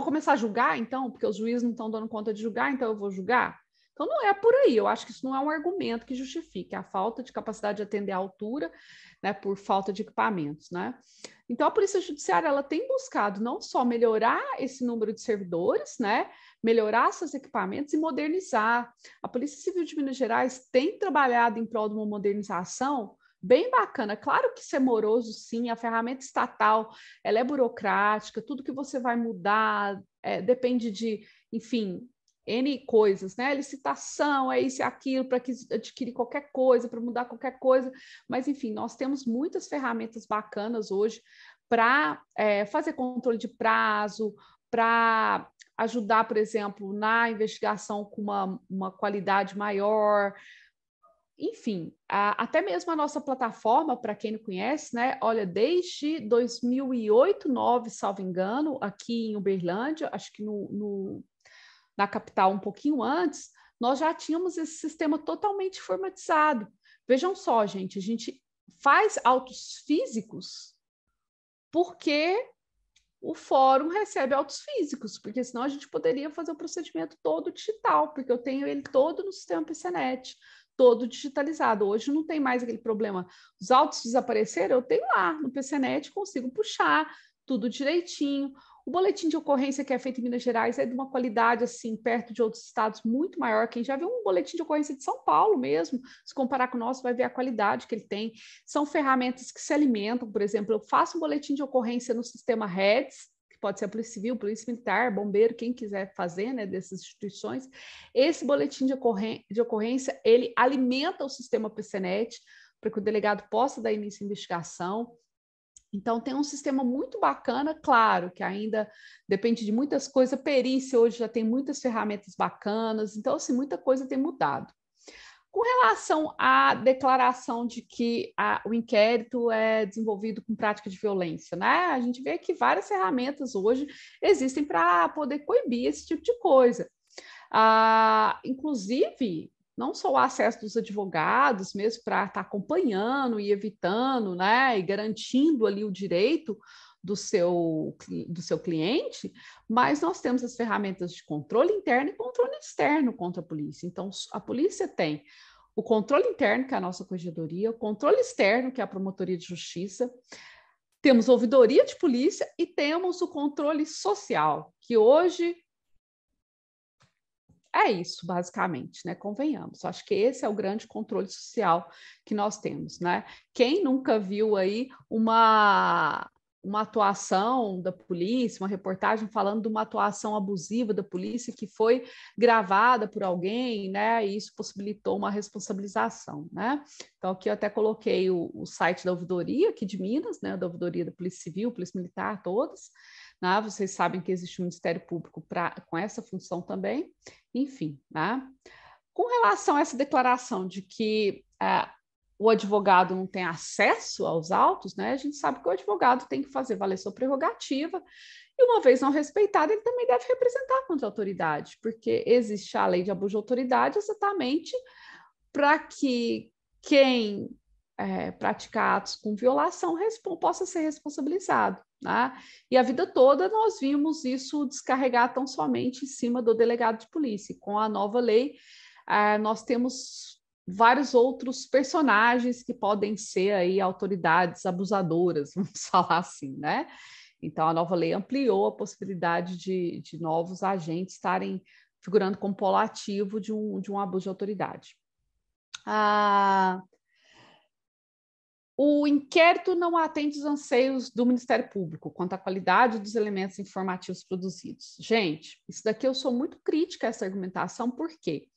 começar a julgar, então, porque os juízes não estão dando conta de julgar, então eu vou julgar? Então não é por aí, eu acho que isso não é um argumento que justifique a falta de capacidade de atender à altura, né, por falta de equipamentos, né? Então a Polícia Judiciária, ela tem buscado não só melhorar esse número de servidores, né, melhorar seus equipamentos e modernizar. A Polícia Civil de Minas Gerais tem trabalhado em prol de uma modernização bem bacana. Claro que isso é moroso, sim, a ferramenta estatal, ela é burocrática, tudo que você vai mudar depende de, enfim, N coisas, né? Licitação, é isso e aquilo, para adquirir qualquer coisa, para mudar qualquer coisa. Mas, enfim, nós temos muitas ferramentas bacanas hoje para fazer controle de prazo, para ajudar, por exemplo, na investigação com uma qualidade maior. Enfim, até mesmo a nossa plataforma, para quem não conhece, né? Olha, desde 2008, 2009, salvo engano, aqui em Uberlândia, acho que na capital um pouquinho antes, nós já tínhamos esse sistema totalmente informatizado. Vejam só, gente, a gente faz autos físicos porque o fórum recebe autos físicos, porque senão a gente poderia fazer o procedimento todo digital, porque eu tenho ele todo no sistema PCNet, todo digitalizado. Hoje não tem mais aquele problema. Os autos desapareceram, eu tenho lá no PCNet, consigo puxar tudo direitinho. O boletim de ocorrência que é feito em Minas Gerais é de uma qualidade, assim, perto de outros estados, muito maior. Quem já viu um boletim de ocorrência de São Paulo mesmo, se comparar com o nosso, vai ver a qualidade que ele tem. São ferramentas que se alimentam, por exemplo, eu faço um boletim de ocorrência no sistema REDS, que pode ser a Polícia Civil, Polícia Militar, Bombeiro, quem quiser fazer, né, dessas instituições. Esse boletim de ocorrência, ele alimenta o sistema PCNet, para que o delegado possa dar início à investigação. Então, tem um sistema muito bacana, claro, que ainda depende de muitas coisas. A perícia hoje já tem muitas ferramentas bacanas, então, assim, muita coisa tem mudado. Com relação à declaração de que o inquérito é desenvolvido com prática de violência, né? A gente vê que várias ferramentas hoje existem para poder coibir esse tipo de coisa. Inclusive, não só o acesso dos advogados, mesmo para estar acompanhando e evitando, né? E garantindo ali o direito do seu cliente, mas nós temos as ferramentas de controle interno e controle externo contra a polícia. Então, a polícia tem o controle interno, que é a nossa corregedoria, o controle externo, que é a promotoria de justiça, temos a ouvidoria de polícia e temos o controle social, que hoje é isso, basicamente, né? Convenhamos. Acho que esse é o grande controle social que nós temos, né? Quem nunca viu aí uma atuação da polícia, uma reportagem falando de uma atuação abusiva da polícia que foi gravada por alguém, né? E isso possibilitou uma responsabilização, né? Então, aqui eu até coloquei o site da ouvidoria aqui de Minas, né? Da ouvidoria da Polícia Civil, Polícia Militar, todas, né? Vocês sabem que existe um Ministério Público com essa função também, enfim, né? Com relação a essa declaração de que o advogado não tem acesso aos autos, né? A gente sabe que o advogado tem que fazer valer sua prerrogativa e, uma vez não respeitada, ele também deve representar contra a autoridade, porque existe a lei de abuso de autoridade exatamente para que quem praticar atos com violação possa ser responsabilizado, né? E a vida toda nós vimos isso descarregar tão somente em cima do delegado de polícia. Com a nova lei, nós temos vários outros personagens que podem ser aí autoridades abusadoras, vamos falar assim, né? Então, a nova lei ampliou a possibilidade de novos agentes estarem figurando como polo ativo de um abuso de autoridade. O inquérito não atende os anseios do Ministério Público quanto à qualidade dos elementos informativos produzidos. Gente, isso daqui eu sou muito crítica a essa argumentação, por quê?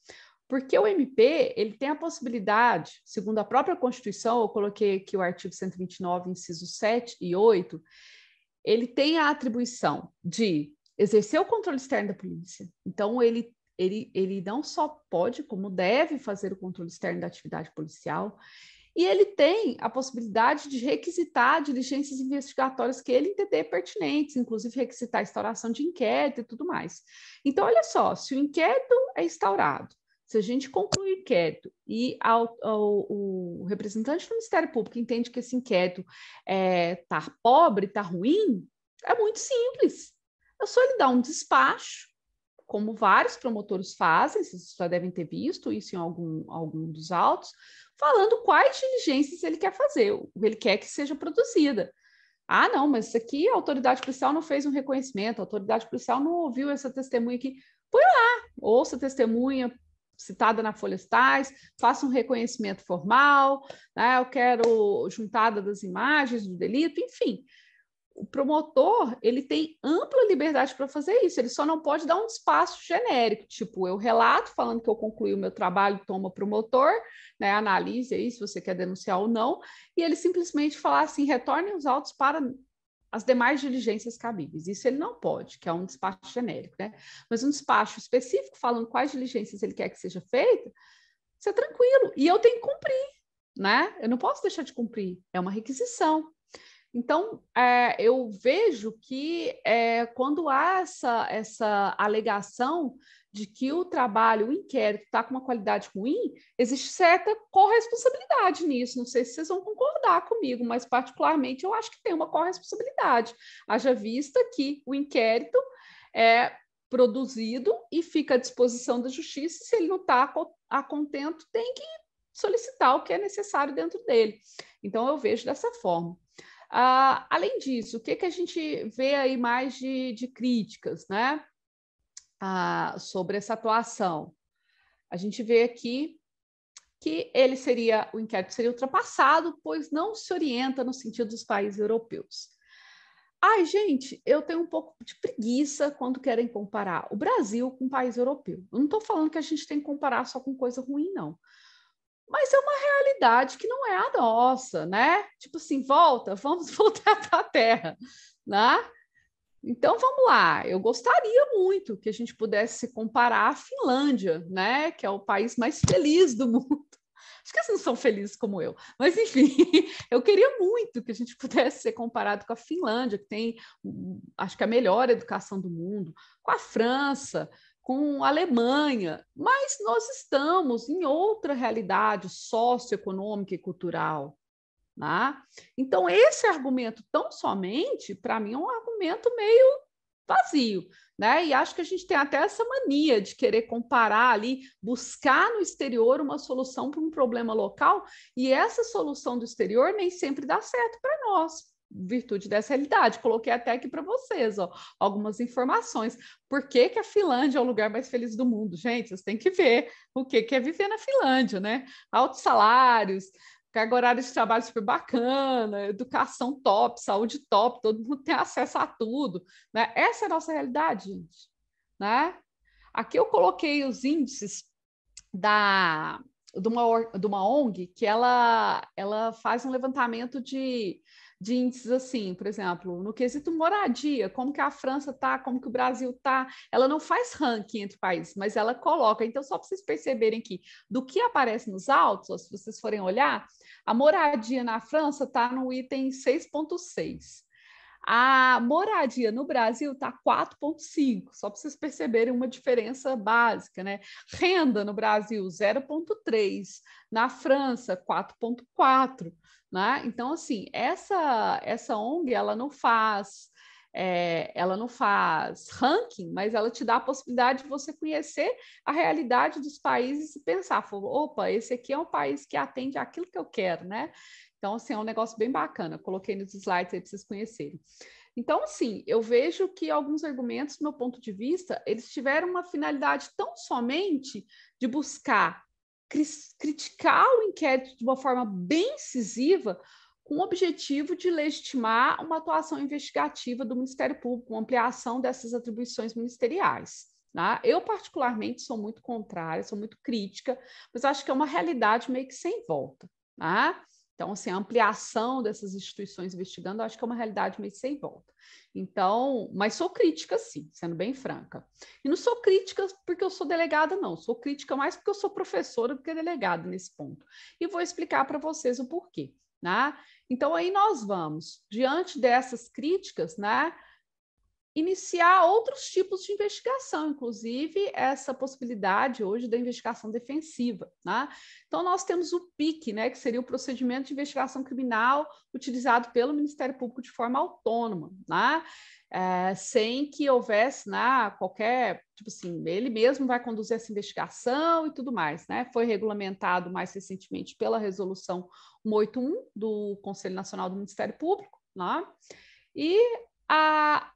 Porque o MP, ele tem a possibilidade, segundo a própria Constituição, eu coloquei aqui o artigo 129, incisos 7 e 8, ele tem a atribuição de exercer o controle externo da polícia. Então, ele não só pode, como deve fazer o controle externo da atividade policial, e ele tem a possibilidade de requisitar diligências investigatórias que ele entender pertinentes, inclusive requisitar a instauração de inquérito e tudo mais. Então, olha só, se o inquérito é instaurado, se a gente conclui o inquérito e o representante do Ministério Público entende que esse inquérito está pobre, está ruim, é muito simples. É só ele dar um despacho, como vários promotores fazem, vocês já devem ter visto isso em algum dos autos, falando quais diligências ele quer fazer, ele quer que seja produzida. Ah, não, mas isso aqui a autoridade policial não fez um reconhecimento, a autoridade policial não ouviu essa testemunha aqui. Põe lá, ouça a testemunha citada na folhas tais, faça um reconhecimento formal, né? Eu quero juntada das imagens do delito, enfim. O promotor, ele tem ampla liberdade para fazer isso, ele só não pode dar um despacho genérico, tipo, eu relato falando que eu concluí o meu trabalho, toma promotor, né, analise aí se você quer denunciar ou não, e ele simplesmente falar assim, retorne os autos para as demais diligências cabíveis. Isso ele não pode, que é um despacho genérico, né? Mas um despacho específico falando quais diligências ele quer que seja feita, isso é tranquilo, e eu tenho que cumprir, né? Eu não posso deixar de cumprir, é uma requisição. Então, eu vejo que quando há essa alegação de que o trabalho, o inquérito está com uma qualidade ruim, existe certa corresponsabilidade nisso. Não sei se vocês vão concordar comigo, mas particularmente eu acho que tem uma corresponsabilidade. Haja vista que o inquérito é produzido e fica à disposição da justiça, se ele não está a contento, tem que solicitar o que é necessário dentro dele. Então, eu vejo dessa forma. Além disso, o que a gente vê aí mais de críticas, né? Sobre essa atuação? A gente vê aqui que o inquérito seria ultrapassado, pois não se orienta no sentido dos países europeus. Ai, gente, eu tenho um pouco de preguiça quando querem comparar o Brasil com o país europeu. Eu não estou falando que a gente tem que comparar só com coisa ruim, não. Mas é uma realidade que não é a nossa, né? Tipo assim, vamos voltar para a Terra, né? Então, vamos lá. Eu gostaria muito que a gente pudesse se comparar à Finlândia, né? Que é o país mais feliz do mundo. Acho que eles não são felizes como eu. Mas, enfim, eu queria muito que a gente pudesse ser comparado com a Finlândia, que tem, acho que a melhor educação do mundo, com a França, com a Alemanha. Mas nós estamos em outra realidade socioeconômica e cultural. Né? Então, esse argumento tão somente, para mim, é um argumento meio vazio, né? E acho que a gente tem até essa mania de querer comparar ali, buscar no exterior uma solução para um problema local, e essa solução do exterior nem sempre dá certo para nós, em virtude dessa realidade. Coloquei até aqui para vocês, ó, algumas informações. Por que que a Finlândia é o lugar mais feliz do mundo? Gente, vocês têm que ver o que é viver na Finlândia, né? Altos salários, carga horária de trabalho super bacana, educação top, saúde top, todo mundo tem acesso a tudo, né? Essa é a nossa realidade, gente, né? Aqui eu coloquei os índices de uma ONG que ela faz um levantamento de índices assim, por exemplo, no quesito moradia, como que a França está, como que o Brasil está. Ela não faz ranking entre países, mas ela coloca. Então, só para vocês perceberem aqui, do que aparece nos autos, ó, se vocês forem olhar, a moradia na França está no item 6,6. A moradia no Brasil está 4,5, só para vocês perceberem uma diferença básica, né? Renda no Brasil, 0,3, na França, 4,4, né? Então, assim, essa ONG, ela não faz ranking, mas ela te dá a possibilidade de você conhecer a realidade dos países e pensar, opa, esse aqui é um país que atende aquilo que eu quero, né? Então, assim, é um negócio bem bacana. Coloquei nos slides aí para vocês conhecerem. Então, assim, eu vejo que alguns argumentos, do meu ponto de vista, eles tiveram uma finalidade tão somente de buscar criticar o inquérito de uma forma bem incisiva, com o objetivo de legitimar uma atuação investigativa do Ministério Público, uma ampliação dessas atribuições ministeriais. Tá? Eu, particularmente, sou muito contrária, sou muito crítica, mas acho que é uma realidade meio que sem volta. Tá? Então, assim, a ampliação dessas instituições investigando, eu acho que é uma realidade meio sem volta. Então, mas sou crítica, sim, sendo bem franca. E não sou crítica porque eu sou delegada, não. Sou crítica mais porque eu sou professora do que delegada nesse ponto. E vou explicar para vocês o porquê. Né? Então, aí nós vamos, diante dessas críticas, né, iniciar outros tipos de investigação, inclusive essa possibilidade hoje da investigação defensiva. Né? Então, nós temos o PIC, né, que seria o procedimento de investigação criminal utilizado pelo Ministério Público de forma autônoma, né? Sem que houvesse, né, qualquer, tipo assim, ele mesmo vai conduzir essa investigação e tudo mais. Né? Foi regulamentado mais recentemente pela resolução 181 do Conselho Nacional do Ministério Público. Né? E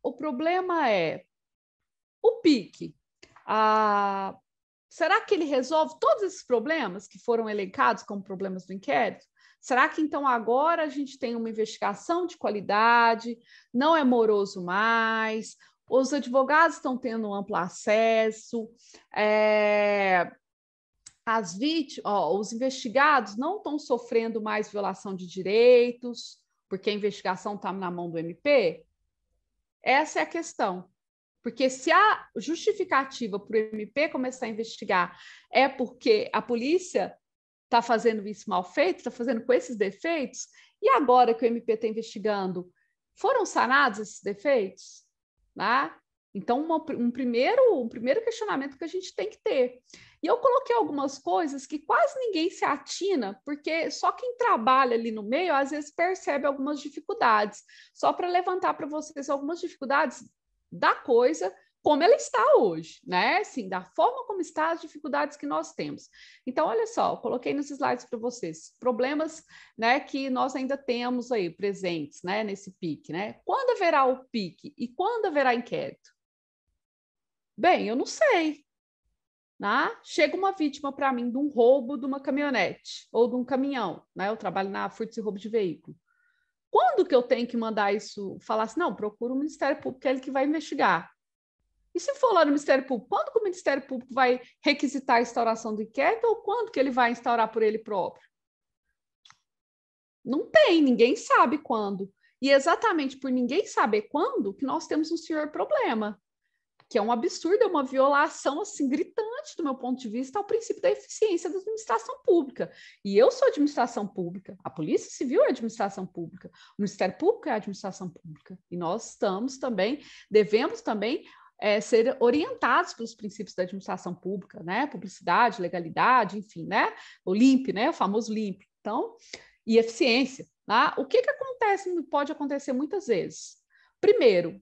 o problema é o PIC. Será que ele resolve todos esses problemas que foram elencados como problemas do inquérito? Será que, então, agora a gente tem uma investigação de qualidade, não é moroso mais, os advogados estão tendo um amplo acesso, os investigados não estão sofrendo mais violação de direitos, porque a investigação está na mão do MP? Essa é a questão. Porque se a justificativa para o MP começar a investigar é porque a polícia está fazendo isso mal feito, está fazendo com esses defeitos, e agora que o MP está investigando, foram sanados esses defeitos? Né? Então, um primeiro questionamento que a gente tem que ter. E eu coloquei algumas coisas que quase ninguém se atina, porque só quem trabalha ali no meio, às vezes, percebe algumas dificuldades. Só para levantar para vocês algumas dificuldades da coisa como ela está hoje, né? Assim, da forma como está, as dificuldades que nós temos. Então, olha só, eu coloquei nos slides para vocês problemas, né, que nós ainda temos aí presentes, né, nesse PIC, né? Quando haverá o PIC e quando haverá inquérito? Bem, eu não sei. Né? Chega uma vítima para mim de um roubo de uma caminhonete ou de um caminhão, né? Eu trabalho na furto e roubo de veículo. Quando que eu tenho que mandar isso? Falar assim, não, procura o Ministério Público, que é ele que vai investigar. E se for lá no Ministério Público, quando que o Ministério Público vai requisitar a instauração do inquérito ou quando que ele vai instaurar por ele próprio? Não tem, ninguém sabe quando. E exatamente por ninguém saber quando que nós temos um senhor problema, que é um absurdo, é uma violação assim gritante do meu ponto de vista ao princípio da eficiência da administração pública. E eu sou administração pública, a Polícia Civil é administração pública, o Ministério Público é administração pública. E nós devemos também ser orientados pelos princípios da administração pública, né? Publicidade, legalidade, enfim, né? O LIMP, né? O famoso LIMP. Então, e eficiência. Tá? O que acontece, pode acontecer muitas vezes? Primeiro,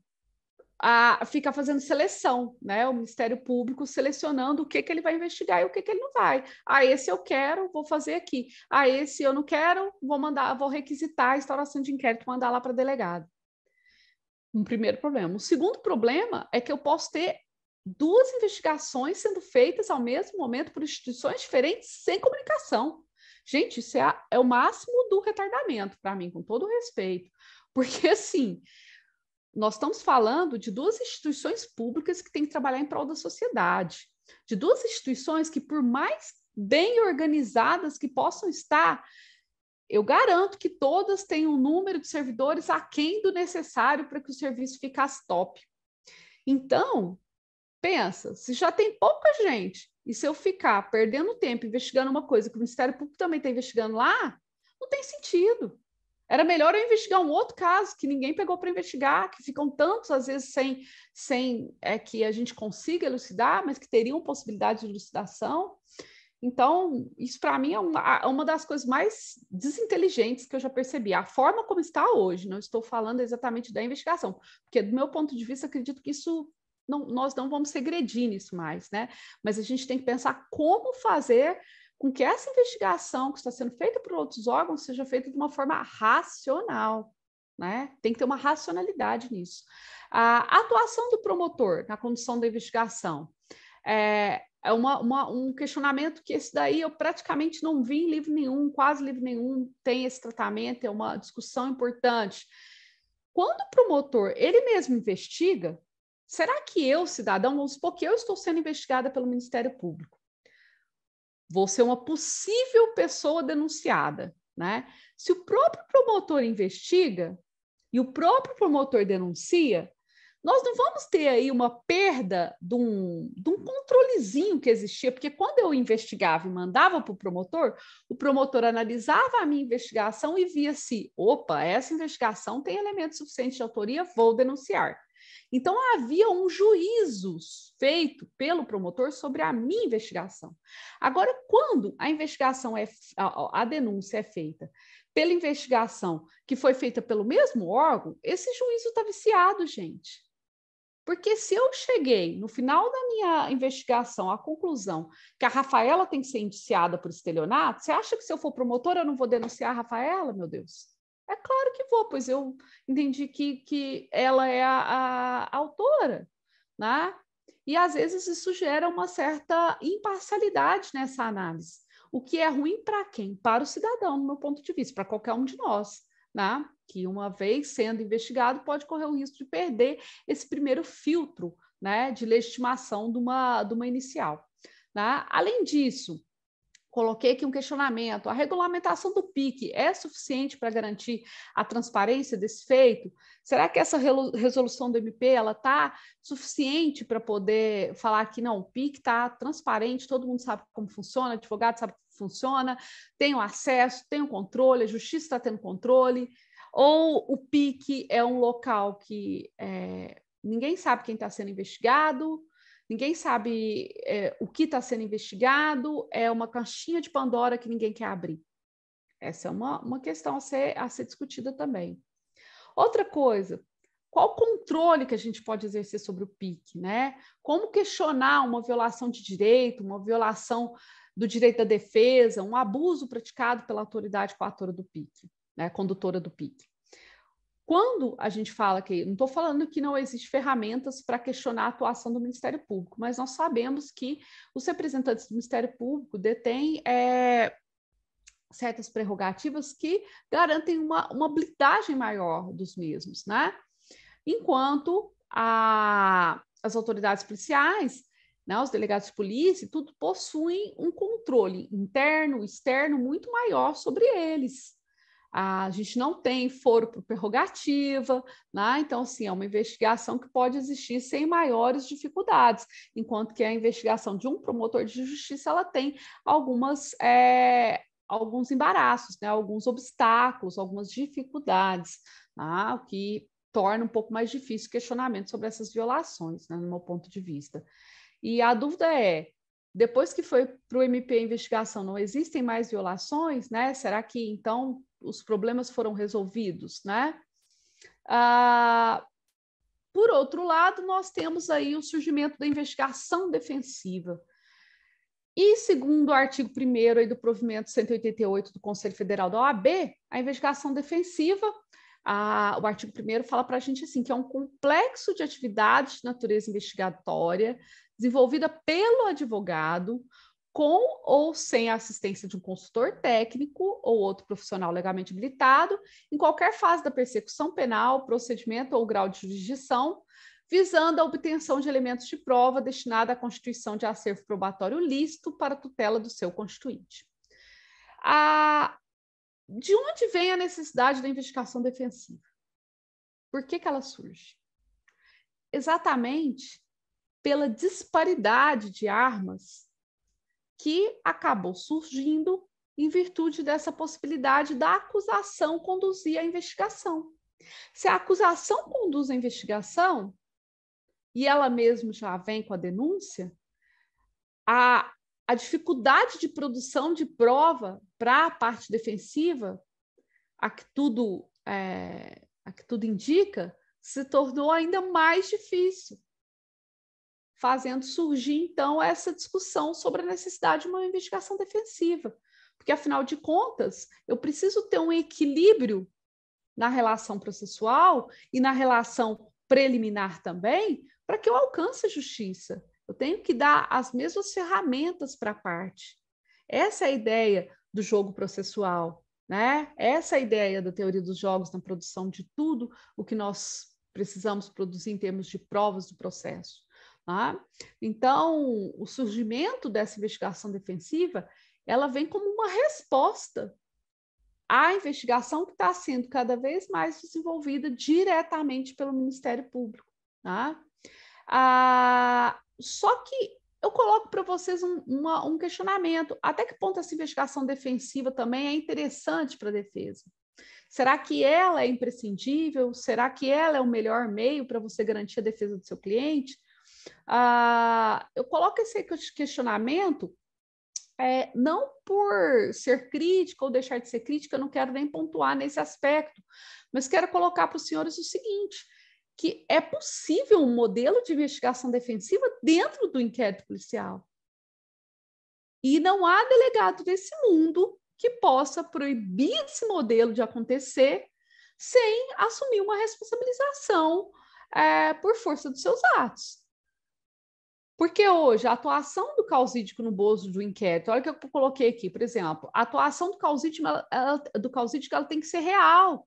fica fazendo seleção, né? O Ministério Público selecionando o que ele vai investigar e o que ele não vai. Esse eu quero, vou fazer aqui. Esse eu não quero, vou requisitar a instauração de inquérito, mandar lá para delegado. Um primeiro problema. O segundo problema é que eu posso ter duas investigações sendo feitas ao mesmo momento por instituições diferentes sem comunicação. Gente, isso é o máximo do retardamento para mim, com todo o respeito. Porque, assim, nós estamos falando de duas instituições públicas que têm que trabalhar em prol da sociedade, de duas instituições que, por mais bem organizadas que possam estar, eu garanto que todas têm um número de servidores aquém do necessário para que o serviço ficasse top. Então, pensa, se já tem pouca gente, e se eu ficar perdendo tempo investigando uma coisa que o Ministério Público também está investigando lá, não tem sentido. Era melhor eu investigar um outro caso que ninguém pegou para investigar, que ficam tantos, às vezes, sem que a gente consiga elucidar, mas que teriam possibilidade de elucidação. Então, isso para mim é uma das coisas mais desinteligentes que eu já percebi. A forma como está hoje, não estou falando exatamente da investigação, porque do meu ponto de vista, acredito que isso nós não vamos regredir nisso mais, né? Mas a gente tem que pensar como fazer com que essa investigação que está sendo feita por outros órgãos seja feita de uma forma racional, né? Tem que ter uma racionalidade nisso. A atuação do promotor na condução da investigação é um questionamento que esse daí eu praticamente não vi em livro nenhum, quase livro nenhum tem esse tratamento, é uma discussão importante. Quando o promotor, ele mesmo investiga, será que eu, cidadão, vamos supor que eu estou sendo investigada pelo Ministério Público? Vou ser uma possível pessoa denunciada, né? Se o próprio promotor investiga e o próprio promotor denuncia, nós não vamos ter aí uma perda de um controlezinho que existia, porque quando eu investigava e mandava para o promotor analisava a minha investigação e via se, opa, essa investigação tem elementos suficientes de autoria, vou denunciar. Então, havia um juízo feito pelo promotor sobre a minha investigação. Agora, quando a denúncia é feita pela investigação que foi feita pelo mesmo órgão, esse juízo está viciado, gente. Porque se eu cheguei, no final da minha investigação, à conclusão que a Rafaela tem que ser indiciada por estelionato, você acha que se eu for promotora eu não vou denunciar a Rafaela, meu Deus? É claro que vou, pois eu entendi que ela é a autora, né? E às vezes isso gera uma certa imparcialidade nessa análise. O que é ruim para quem? Para o cidadão, do meu ponto de vista, para qualquer um de nós, né? Que uma vez sendo investigado pode correr o risco de perder esse primeiro filtro, né, de legitimação de uma inicial. Né? Além disso, coloquei aqui um questionamento: a regulamentação do PIC é suficiente para garantir a transparência desse feito? Será que essa resolução do MP está suficiente para poder falar que não, o PIC está transparente, todo mundo sabe como funciona, advogado sabe como funciona, tem o acesso, tem o controle, a justiça está tendo controle? Ou o PIC é um local que ninguém sabe quem está sendo investigado, ninguém sabe o que está sendo investigado, é uma caixinha de Pandora que ninguém quer abrir? Essa é uma questão a ser discutida também. Outra coisa, qual o controle que a gente pode exercer sobre o PIC, né? Como questionar uma violação de direito, uma violação do direito da defesa, um abuso praticado pela autoridade coatora do PIC, né? Condutora do PIC. Quando a gente fala que, não estou falando que não existem ferramentas para questionar a atuação do Ministério Público, mas nós sabemos que os representantes do Ministério Público detêm certas prerrogativas que garantem uma blindagem maior dos mesmos, né? Enquanto as autoridades policiais, né, os delegados de polícia, tudo possuem um controle interno, externo muito maior sobre eles. A gente não tem foro por prerrogativa, né? Então, assim, é uma investigação que pode existir sem maiores dificuldades, enquanto que a investigação de um promotor de justiça, ela tem alguns embaraços, né? Alguns obstáculos, algumas dificuldades, tá? O que torna um pouco mais difícil o questionamento sobre essas violações, né? No meu ponto de vista. E a dúvida é, depois que foi para o MP a investigação, não existem mais violações, né? Será que, então, os problemas foram resolvidos, né? Por outro lado, nós temos aí o surgimento da investigação defensiva. E, segundo o artigo 1º aí do provimento 188 do Conselho Federal da OAB, a investigação defensiva, o artigo 1º fala para a gente assim, que é um complexo de atividades de natureza investigatória desenvolvida pelo advogado com ou sem a assistência de um consultor técnico ou outro profissional legalmente habilitado, em qualquer fase da persecução penal, procedimento ou grau de jurisdição, visando a obtenção de elementos de prova destinada à constituição de acervo probatório lícito para a tutela do seu constituinte. De onde vem a necessidade da investigação defensiva? Por que ela surge? Exatamente pela disparidade de armas que acabou surgindo em virtude dessa possibilidade da acusação conduzir a investigação. Se a acusação conduz a investigação, e ela mesma já vem com a denúncia, a dificuldade de produção de prova para a parte defensiva, a que tudo indica, se tornou ainda mais difícil, fazendo surgir, então, essa discussão sobre a necessidade de uma investigação defensiva. Porque, afinal de contas, eu preciso ter um equilíbrio na relação processual e na relação preliminar também, para que eu alcance a justiça. Eu tenho que dar as mesmas ferramentas para a parte. Essa é a ideia do jogo processual, né? Essa é a ideia da teoria dos jogos na produção de tudo o que nós precisamos produzir em termos de provas do processo. Tá? Então, o surgimento dessa investigação defensiva, ela vem como uma resposta à investigação que está sendo cada vez mais desenvolvida diretamente pelo Ministério Público. Tá? Só que eu coloco para vocês um questionamento. Até que ponto essa investigação defensiva também é interessante para a defesa? Será que ela é imprescindível? Será que ela é o melhor meio para você garantir a defesa do seu cliente? Eu coloco esse questionamento não por ser crítica ou deixar de ser crítica, eu não quero nem pontuar nesse aspecto, mas quero colocar para os senhores o seguinte, que é possível um modelo de investigação defensiva dentro do inquérito policial. E não há delegado desse mundo que possa proibir esse modelo de acontecer sem assumir uma responsabilização por força dos seus atos. Porque hoje a atuação do causídico no bojo do inquérito, olha o que eu coloquei aqui, por exemplo, a atuação do causídico ela tem que ser real,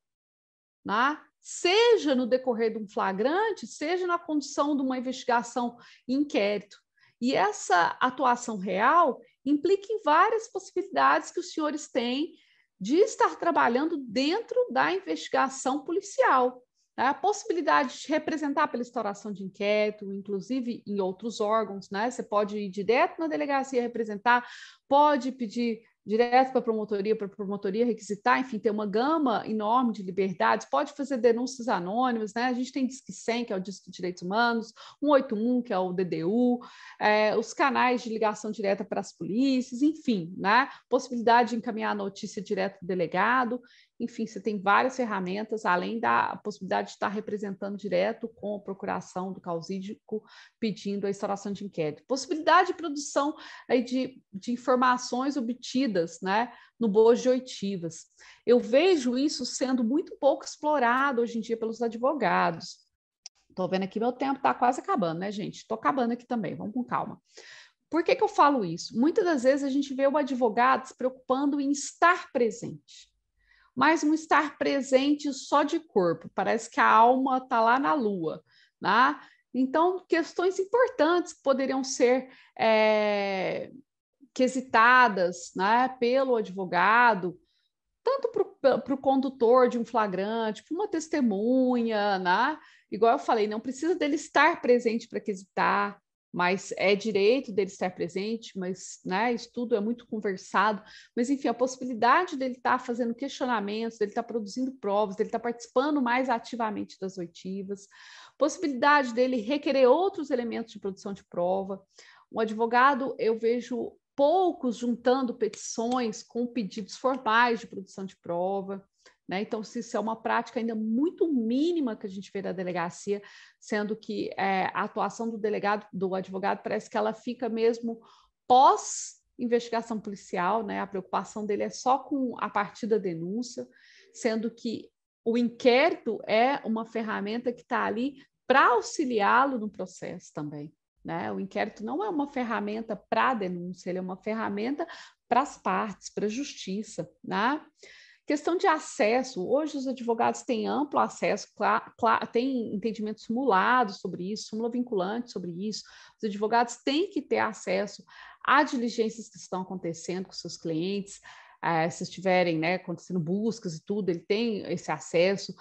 né? Seja no decorrer de um flagrante, seja na condução de uma investigação em inquérito. E essa atuação real implica em várias possibilidades que os senhores têm de estar trabalhando dentro da investigação policial. A possibilidade de representar pela instauração de inquérito, inclusive em outros órgãos, né? Você pode ir direto na delegacia representar, pode pedir direto para a promotoria requisitar, enfim, ter uma gama enorme de liberdades, pode fazer denúncias anônimas, né? A gente tem Disque 100, que é o Disque de Direitos Humanos, 181, que é o DDU, os canais de ligação direta para as polícias, enfim, né? Possibilidade de encaminhar a notícia direto do delegado, enfim, você tem várias ferramentas, além da possibilidade de estar representando direto com a procuração do causídico, pedindo a instauração de inquérito. Possibilidade de produção de informações obtidas, né, no bojo de oitivas. Eu vejo isso sendo muito pouco explorado hoje em dia pelos advogados. Estou vendo aqui, meu tempo está quase acabando, né, gente? Estou acabando aqui também, vamos com calma. Por que eu falo isso? Muitas das vezes a gente vê o advogado se preocupando em estar presente. Mas um estar presente só de corpo, parece que a alma está lá na lua, né? Então, questões importantes que poderiam ser quesitadas, né, pelo advogado, tanto para o condutor de um flagrante, para uma testemunha, né? Igual eu falei, não precisa dele estar presente para quesitar, mas é direito dele estar presente, mas, né, isso tudo é muito conversado, mas enfim, a possibilidade dele estar fazendo questionamentos, dele estar produzindo provas, dele estar participando mais ativamente das oitivas, possibilidade dele requerer outros elementos de produção de prova. Um advogado, eu vejo poucos juntando petições com pedidos formais de produção de prova, né? Então, isso é uma prática ainda muito mínima que a gente vê da delegacia, sendo que a atuação do delegado, do advogado, parece que ela fica mesmo pós-investigação policial, né? A preocupação dele é só com a partir da denúncia, sendo que o inquérito é uma ferramenta que está ali para auxiliá-lo no processo também. Né? O inquérito não é uma ferramenta para a denúncia, ele é uma ferramenta para as partes, para a justiça. Né? Questão de acesso, hoje os advogados têm amplo acesso, têm entendimento simulado sobre isso, súmula vinculante sobre isso, os advogados têm que ter acesso a diligências que estão acontecendo com seus clientes, se estiverem, né, acontecendo buscas e tudo, ele tem esse acesso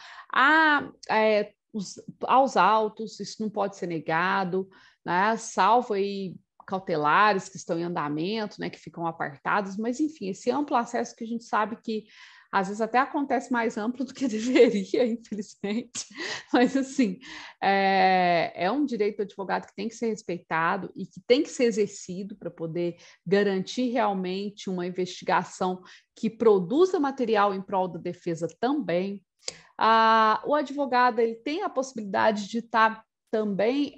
aos autos, isso não pode ser negado, né, salvo aí cautelares que estão em andamento, né, que ficam apartados, mas enfim, esse amplo acesso que a gente sabe que às vezes até acontece mais amplo do que deveria, infelizmente, mas assim, é um direito do advogado que tem que ser respeitado e que tem que ser exercido para poder garantir realmente uma investigação que produza material em prol da defesa também. O advogado ele tem a possibilidade de estar também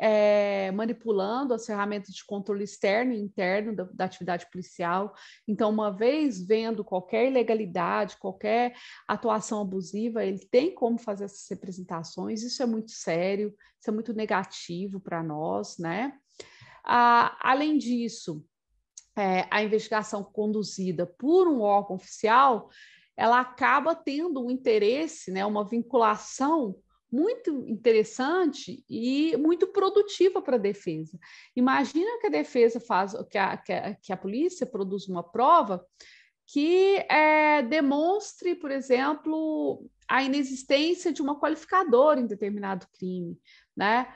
manipulando as ferramentas de controle externo e interno da atividade policial. Então, uma vez vendo qualquer ilegalidade, qualquer atuação abusiva, ele tem como fazer essas representações. Isso é muito sério, isso é muito negativo para nós, né? Além disso, a investigação conduzida por um órgão oficial, ela acaba tendo um interesse, né, uma vinculação muito interessante e muito produtiva para a defesa. Imagina que a defesa faz, que a polícia produz uma prova que demonstre, por exemplo, a inexistência de uma qualificadora em determinado crime, né?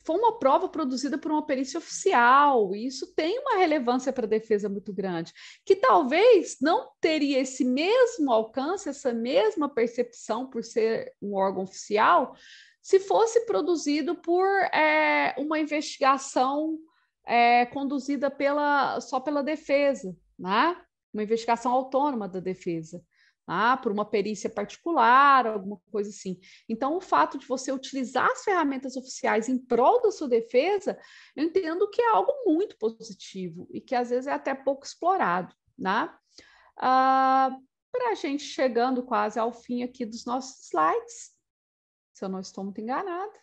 Foi uma prova produzida por uma perícia oficial, e isso tem uma relevância para a defesa muito grande, que talvez não teria esse mesmo alcance, essa mesma percepção por ser um órgão oficial, se fosse produzido por uma investigação conduzida só pela defesa, né? Uma investigação autônoma da defesa. Por uma perícia particular, alguma coisa assim. Então, o fato de você utilizar as ferramentas oficiais em prol da sua defesa, eu entendo que é algo muito positivo e que às vezes é até pouco explorado, né? Para a gente chegando quase ao fim aqui dos nossos slides, se eu não estou muito enganada,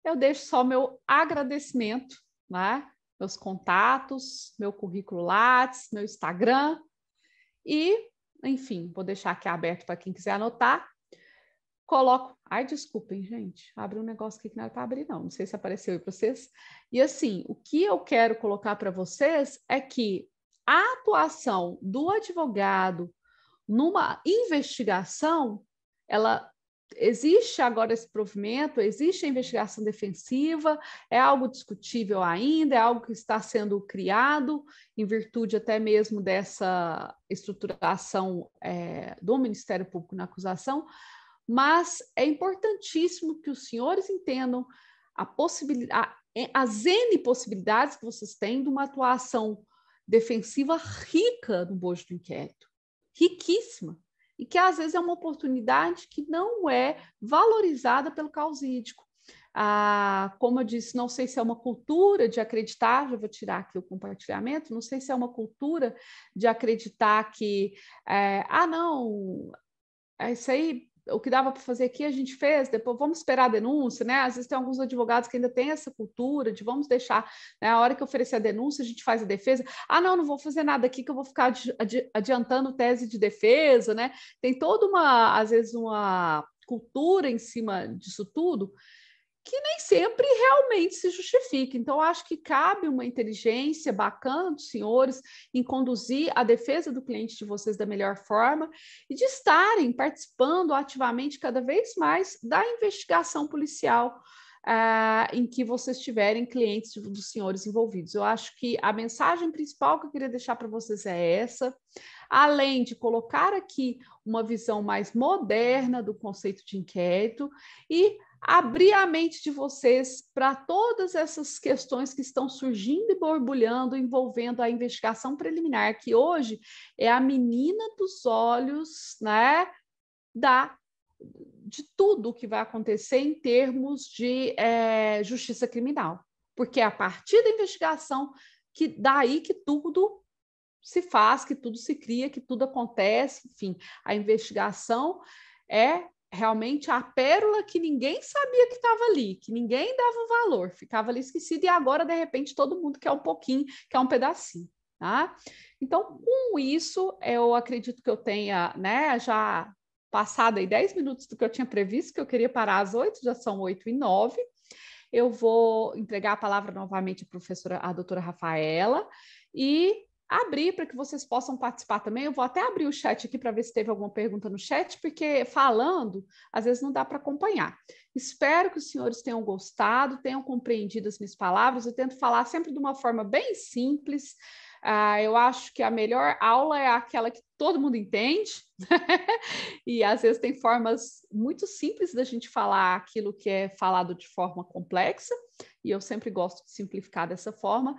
eu deixo só meu agradecimento, né? Meus contatos, meu currículo Lattes, meu Instagram. E, enfim, vou deixar aqui aberto para quem quiser anotar. Coloco... Ai, desculpem, gente. Abre um negócio aqui que não era para abrir, não. Não sei se apareceu aí para vocês. E, assim, o que eu quero colocar para vocês é que a atuação do advogado numa investigação, ela... Existe agora esse provimento, existe a investigação defensiva, é algo discutível ainda, é algo que está sendo criado em virtude até mesmo dessa estruturação do Ministério Público na acusação, mas é importantíssimo que os senhores entendam as N possibilidades que vocês têm de uma atuação defensiva rica no bojo do inquérito, riquíssima. E que às vezes é uma oportunidade que não é valorizada pelo causídico. Como eu disse, não sei se é uma cultura de acreditar, já vou tirar aqui o compartilhamento, não sei se é uma cultura de acreditar que, não, isso aí, o que dava para fazer aqui a gente fez, depois vamos esperar a denúncia, né? Às vezes tem alguns advogados que ainda têm essa cultura de vamos deixar, né, a hora que oferecer a denúncia, a gente faz a defesa. Não vou fazer nada aqui que eu vou ficar adiantando tese de defesa, né? Tem toda às vezes, uma cultura em cima disso tudo que nem sempre realmente se justifica. Então, acho que cabe uma inteligência bacana dos senhores em conduzir a defesa do cliente de vocês da melhor forma e de estarem participando ativamente cada vez mais da investigação policial em que vocês tiverem clientes dos senhores envolvidos. Eu acho que a mensagem principal que eu queria deixar para vocês é essa, além de colocar aqui uma visão mais moderna do conceito de inquérito e abrir a mente de vocês para todas essas questões que estão surgindo e borbulhando envolvendo a investigação preliminar, que hoje é a menina dos olhos, né, de tudo o que vai acontecer em termos de justiça criminal. Porque é a partir da investigação que daí que tudo se faz, que tudo se cria, que tudo acontece, enfim, a investigação é realmente a pérola que ninguém sabia que estava ali, que ninguém dava um valor, ficava ali esquecido e agora, de repente, todo mundo quer um pouquinho, quer um pedacinho, tá? Então, com isso, eu acredito que eu tenha, né, já passado aí 10 minutos do que eu tinha previsto, que eu queria parar às 8, já são 8h09. Eu vou entregar a palavra novamente à professora, à doutora Rafaela, e abrir para que vocês possam participar também. Eu vou até abrir o chat aqui para ver se teve alguma pergunta no chat, porque falando, às vezes não dá para acompanhar. Espero que os senhores tenham gostado, tenham compreendido as minhas palavras. Eu tento falar sempre de uma forma bem simples. Eu acho que a melhor aula é aquela que todo mundo entende, e às vezes tem formas muito simples da gente falar aquilo que é falado de forma complexa, e eu sempre gosto de simplificar dessa forma.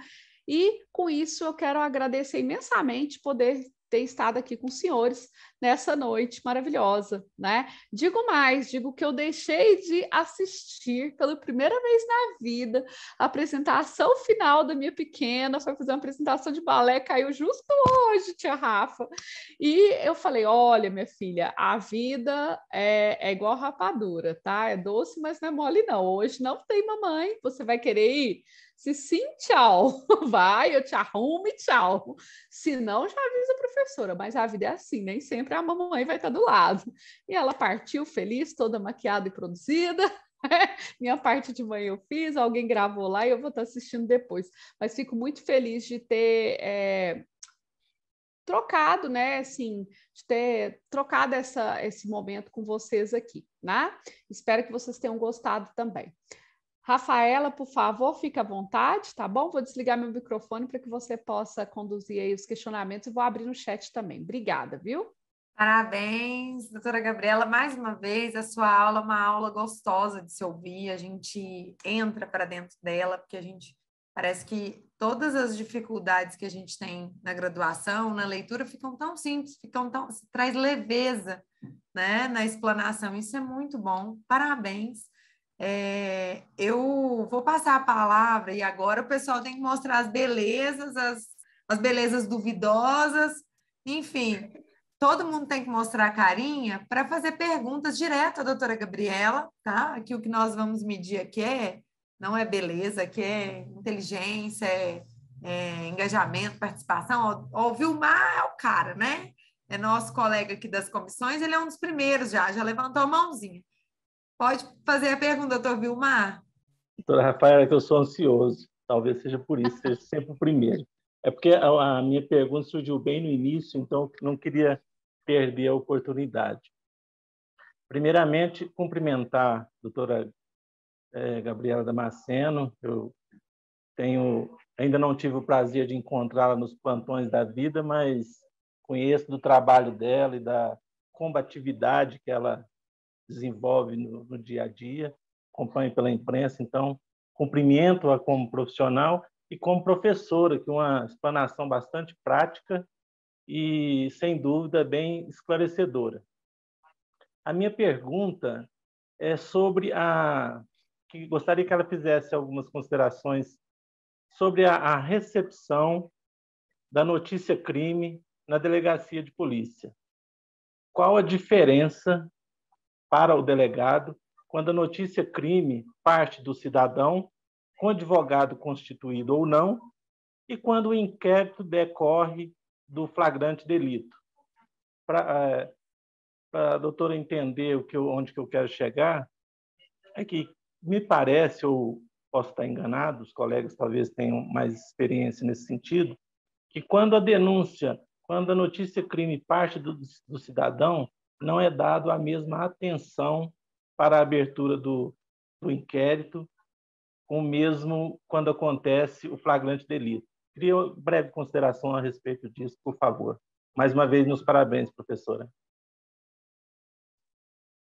E com isso eu quero agradecer imensamente poder ter estado aqui com os senhores nessa noite maravilhosa, né? Digo mais, digo que eu deixei de assistir pela primeira vez na vida a apresentação final da minha pequena, foi fazer uma apresentação de balé, caiu justo hoje, tia Rafa, e eu falei, olha, minha filha, a vida é igual rapadura, tá? É doce, mas não é mole não, hoje não tem mamãe, você vai querer ir? Se sim, tchau. Vai, eu te arrumo e tchau. Se não, já avisa a professora. Mas a vida é assim, nem sempre a mamãe vai estar do lado. E ela partiu feliz, toda maquiada e produzida. Minha parte de manhã eu fiz, alguém gravou lá e eu vou estar assistindo depois. Mas fico muito feliz de ter trocado, né? Assim, de ter trocado esse momento com vocês aqui, né? Espero que vocês tenham gostado também. Rafaela, por favor, fique à vontade, tá bom? Vou desligar meu microfone para que você possa conduzir aí os questionamentos e vou abrir no chat também. Obrigada, viu? Parabéns, doutora Gabriela, mais uma vez, a sua aula é uma aula gostosa de se ouvir, a gente entra para dentro dela, porque a gente parece que todas as dificuldades que a gente tem na graduação, na leitura, ficam tão simples, traz leveza, né, na explanação, isso é muito bom, parabéns. Eu vou passar a palavra e agora o pessoal tem que mostrar as belezas, as belezas duvidosas, enfim, todo mundo tem que mostrar a carinha para fazer perguntas direto à doutora Gabriela, tá? Aqui o que nós vamos medir aqui não é beleza, aqui é inteligência, engajamento, participação. O Vilmar é o cara, né? É nosso colega aqui das comissões, ele é um dos primeiros já levantou a mãozinha. Pode fazer a pergunta, doutor Vilmar? Doutora Rafaela, é que eu sou ansioso. Talvez seja por isso, seja sempre o primeiro. É porque a minha pergunta surgiu bem no início, então eu não queria perder a oportunidade. Primeiramente, cumprimentar a doutora Gabriela Damasceno. Eu ainda não tive o prazer de encontrá-la nos plantões da vida, mas conheço do trabalho dela e da combatividade que ela desenvolve no dia a dia, acompanho pela imprensa, então cumprimento-a como profissional e como professora, que é uma explanação bastante prática e, sem dúvida, bem esclarecedora. A minha pergunta é sobre que gostaria que ela fizesse algumas considerações sobre a recepção da notícia crime na delegacia de polícia. Qual a diferença para o delegado quando a notícia crime parte do cidadão, com advogado constituído ou não, e quando o inquérito decorre do flagrante delito? Para a doutora entender onde que eu quero chegar, é que me parece, ou posso estar enganado, os colegas talvez tenham mais experiência nesse sentido, que quando a notícia crime parte do cidadão, não é dado a mesma atenção para a abertura do inquérito, com mesmo quando acontece o flagrante delito. Queria uma breve consideração a respeito disso, por favor. Mais uma vez, meus parabéns, professora.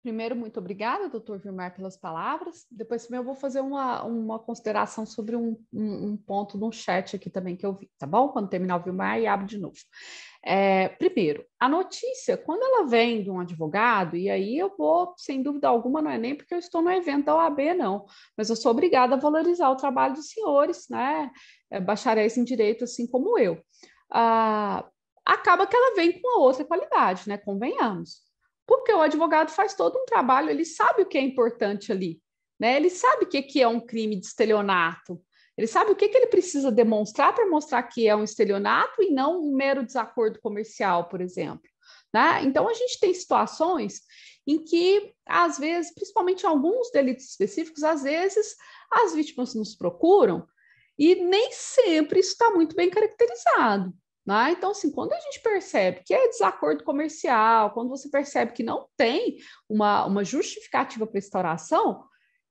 Primeiro, muito obrigada, doutor Vilmar, pelas palavras. Depois também eu vou fazer uma consideração sobre um ponto no chat aqui também que eu vi, tá bom? Quando terminar o Vilmar, e abro de novo. Primeiro, a notícia, quando ela vem de um advogado, e aí eu vou, sem dúvida alguma, não é nem porque eu estou no evento da OAB, não, mas eu sou obrigada a valorizar o trabalho dos senhores, né? Bacharéis em direito, assim como eu. Acaba que ela vem com uma outra qualidade, né? Convenhamos. Porque o advogado faz todo um trabalho, ele sabe o que é importante ali, né? Ele sabe o que é um crime de estelionato, ele sabe o que ele precisa demonstrar para mostrar que é um estelionato e não um mero desacordo comercial, por exemplo, né? Então, a gente tem situações em que, às vezes, principalmente em alguns delitos específicos, às vezes as vítimas nos procuram e nem sempre isso está muito bem caracterizado. Né? Então, assim, quando a gente percebe que é desacordo comercial, quando você percebe que não tem uma justificativa para instauração,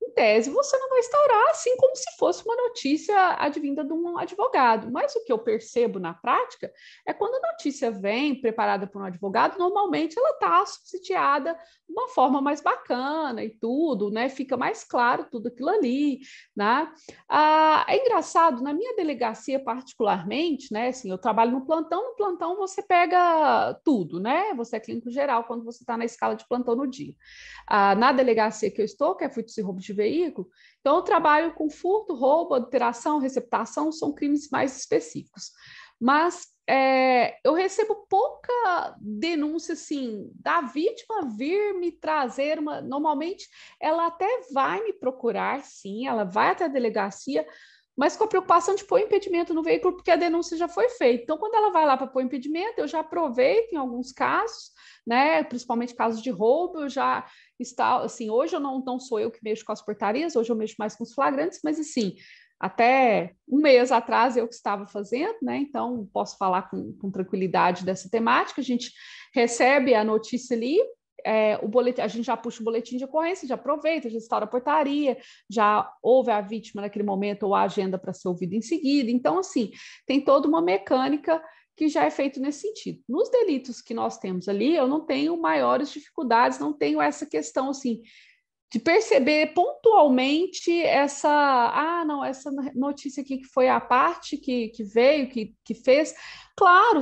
em tese você não vai instaurar assim como se fosse uma notícia advinda de um advogado. Mas o que eu percebo na prática é quando a notícia vem preparada por um advogado, normalmente ela está subsidiada de uma forma mais bacana e tudo, né? Fica mais claro tudo aquilo ali, né? É engraçado, na minha delegacia particularmente, né? Assim, eu trabalho no plantão você pega tudo, né? Você é clínico geral quando você está na escala de plantão no dia. Na delegacia que eu estou, que é furto e roubo de veículo, então eu trabalho com furto, roubo, adulteração, receptação, são crimes mais específicos. Mas eu recebo pouca denúncia, assim, da vítima vir me trazer uma... Normalmente, ela até vai me procurar, sim, ela vai até a delegacia, mas com a preocupação de pôr impedimento no veículo, porque a denúncia já foi feita. Então, quando ela vai lá para pôr impedimento, eu já aproveito em alguns casos, né, principalmente casos de roubo, eu já está, assim, hoje eu não sou eu que mexo com as portarias, hoje eu mexo mais com os flagrantes, mas assim, até um mês atrás eu que estava fazendo, né? Então posso falar com tranquilidade dessa temática. A gente recebe a notícia ali, o boletim, a gente já puxa o boletim de ocorrência, já aproveita, já instaura a portaria, já ouve a vítima naquele momento ou a agenda para ser ouvida em seguida. Então, assim, tem toda uma mecânica que já é feito nesse sentido. Nos delitos que nós temos ali, eu não tenho maiores dificuldades, não tenho essa questão, assim, de perceber pontualmente essa notícia aqui que foi a parte que veio, que fez. Claro,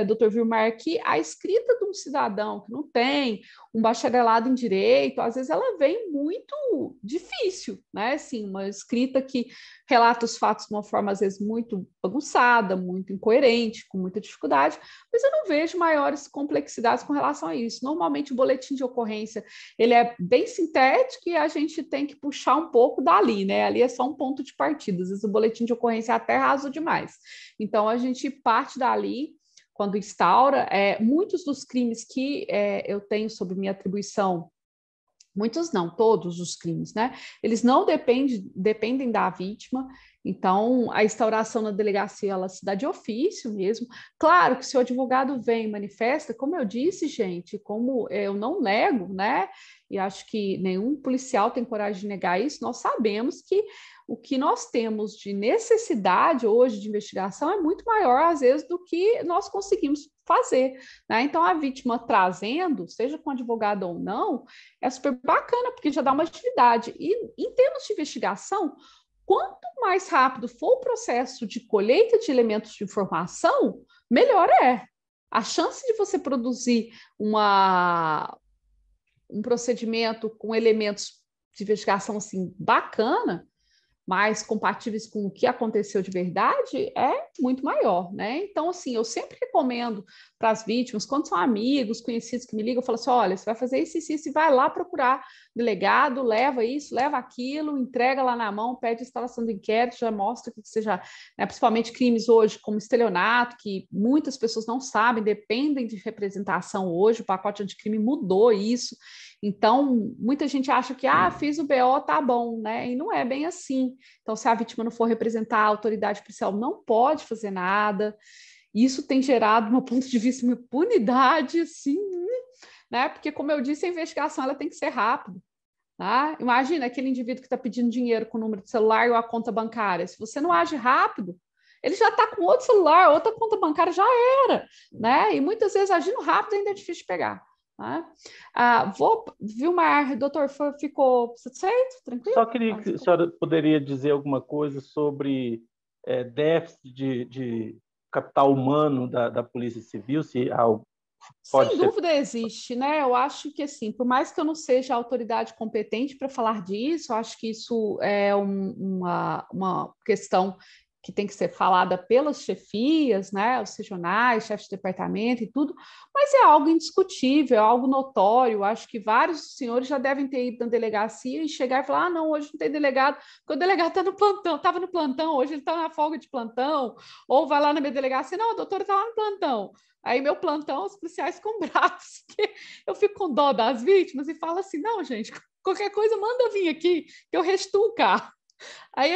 doutor Vilmar, que a escrita de um cidadão que não tem um bacharelado em direito, às vezes ela vem muito difícil, né? Assim, uma escrita que relata os fatos de uma forma, às vezes, muito bagunçada, muito incoerente, com muita dificuldade, mas eu não vejo maiores complexidades com relação a isso. Normalmente, o boletim de ocorrência, ele é bem sintético e a gente tem que puxar um pouco dali, né? Ali é só um ponto de partida, às vezes o boletim de ocorrência é até raso demais. Então, a gente parte dali, quando instaura, muitos dos crimes que eu tenho sob minha atribuição, muitos não, todos os crimes, né? Eles não dependem da vítima, então a instauração na delegacia, ela se dá de ofício mesmo. Claro que se o advogado vem e manifesta, como eu disse, gente, como eu não nego, né? E acho que nenhum policial tem coragem de negar isso, nós sabemos que o que nós temos de necessidade hoje de investigação é muito maior, às vezes, do que nós conseguimos fazer, né? Então, a vítima trazendo, seja com advogado ou não, é super bacana, porque já dá uma atividade. E, em termos de investigação, quanto mais rápido for o processo de colheita de elementos de informação, melhor é. A chance de você produzir um procedimento com elementos de investigação assim bacana mais compatíveis com o que aconteceu de verdade, é muito maior, né? Então, assim, eu sempre recomendo para as vítimas, quando são amigos, conhecidos que me ligam, eu falo assim, olha, você vai fazer isso e vai lá procurar delegado, leva isso, leva aquilo, entrega lá na mão, pede instalação do inquérito, já mostra que você já, né, principalmente crimes hoje como estelionato, que muitas pessoas não sabem, dependem de representação hoje, o pacote anticrime mudou isso. Então, muita gente acha que, fiz o BO, tá bom, né? E não é bem assim. Então, se a vítima não for representar, a autoridade policial não pode fazer nada. Isso tem gerado, do meu ponto de vista, uma impunidade, assim, né? Porque, como eu disse, a investigação ela tem que ser rápida. Tá? Imagina aquele indivíduo que está pedindo dinheiro com o número de celular ou a conta bancária. Se você não age rápido, ele já está com outro celular, outra conta bancária já era, né? E muitas vezes agindo rápido ainda é difícil de pegar. Tá? Vilmar, doutor, ficou satisfeito? Tranquilo? Só queria que a senhora poderia dizer alguma coisa sobre déficit de capital humano da Polícia Civil, se algo pode Sem dúvida existe, né? Eu acho que, assim, por mais que eu não seja a autoridade competente para falar disso, eu acho que isso é uma questão que tem que ser falada pelas chefias, né, os regionais, chefes de departamento e tudo, mas é algo indiscutível, é algo notório. Acho que vários senhores já devem ter ido na delegacia e chegar e falar, não, hoje não tem delegado, porque o delegado está no plantão, estava no plantão, hoje ele está na folga de plantão, ou vai lá na minha delegacia, não, a doutora está lá no plantão. Aí meu plantão, os policiais ficam bravos, porque eu fico com dó das vítimas e falo assim, não, gente, qualquer coisa manda vir aqui, que eu restituo o carro. Aí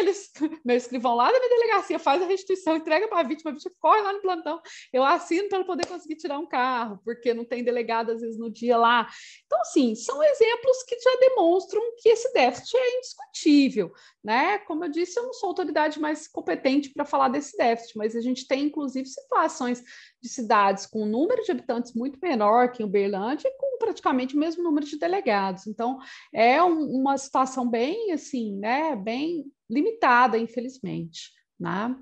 meu escrivão lá da minha delegacia faz a restituição, entrega para a vítima corre lá no plantão, eu assino para poder conseguir tirar um carro, porque não tem delegado às vezes no dia lá. Então, assim, são exemplos que já demonstram que esse déficit é indiscutível, né? Como eu disse, eu não sou a autoridade mais competente para falar desse déficit, mas a gente tem, inclusive, situações de cidades com um número de habitantes muito menor que em Uberlândia e com praticamente o mesmo número de delegados. Então, é uma situação bem, assim, né, bem limitada, infelizmente, né?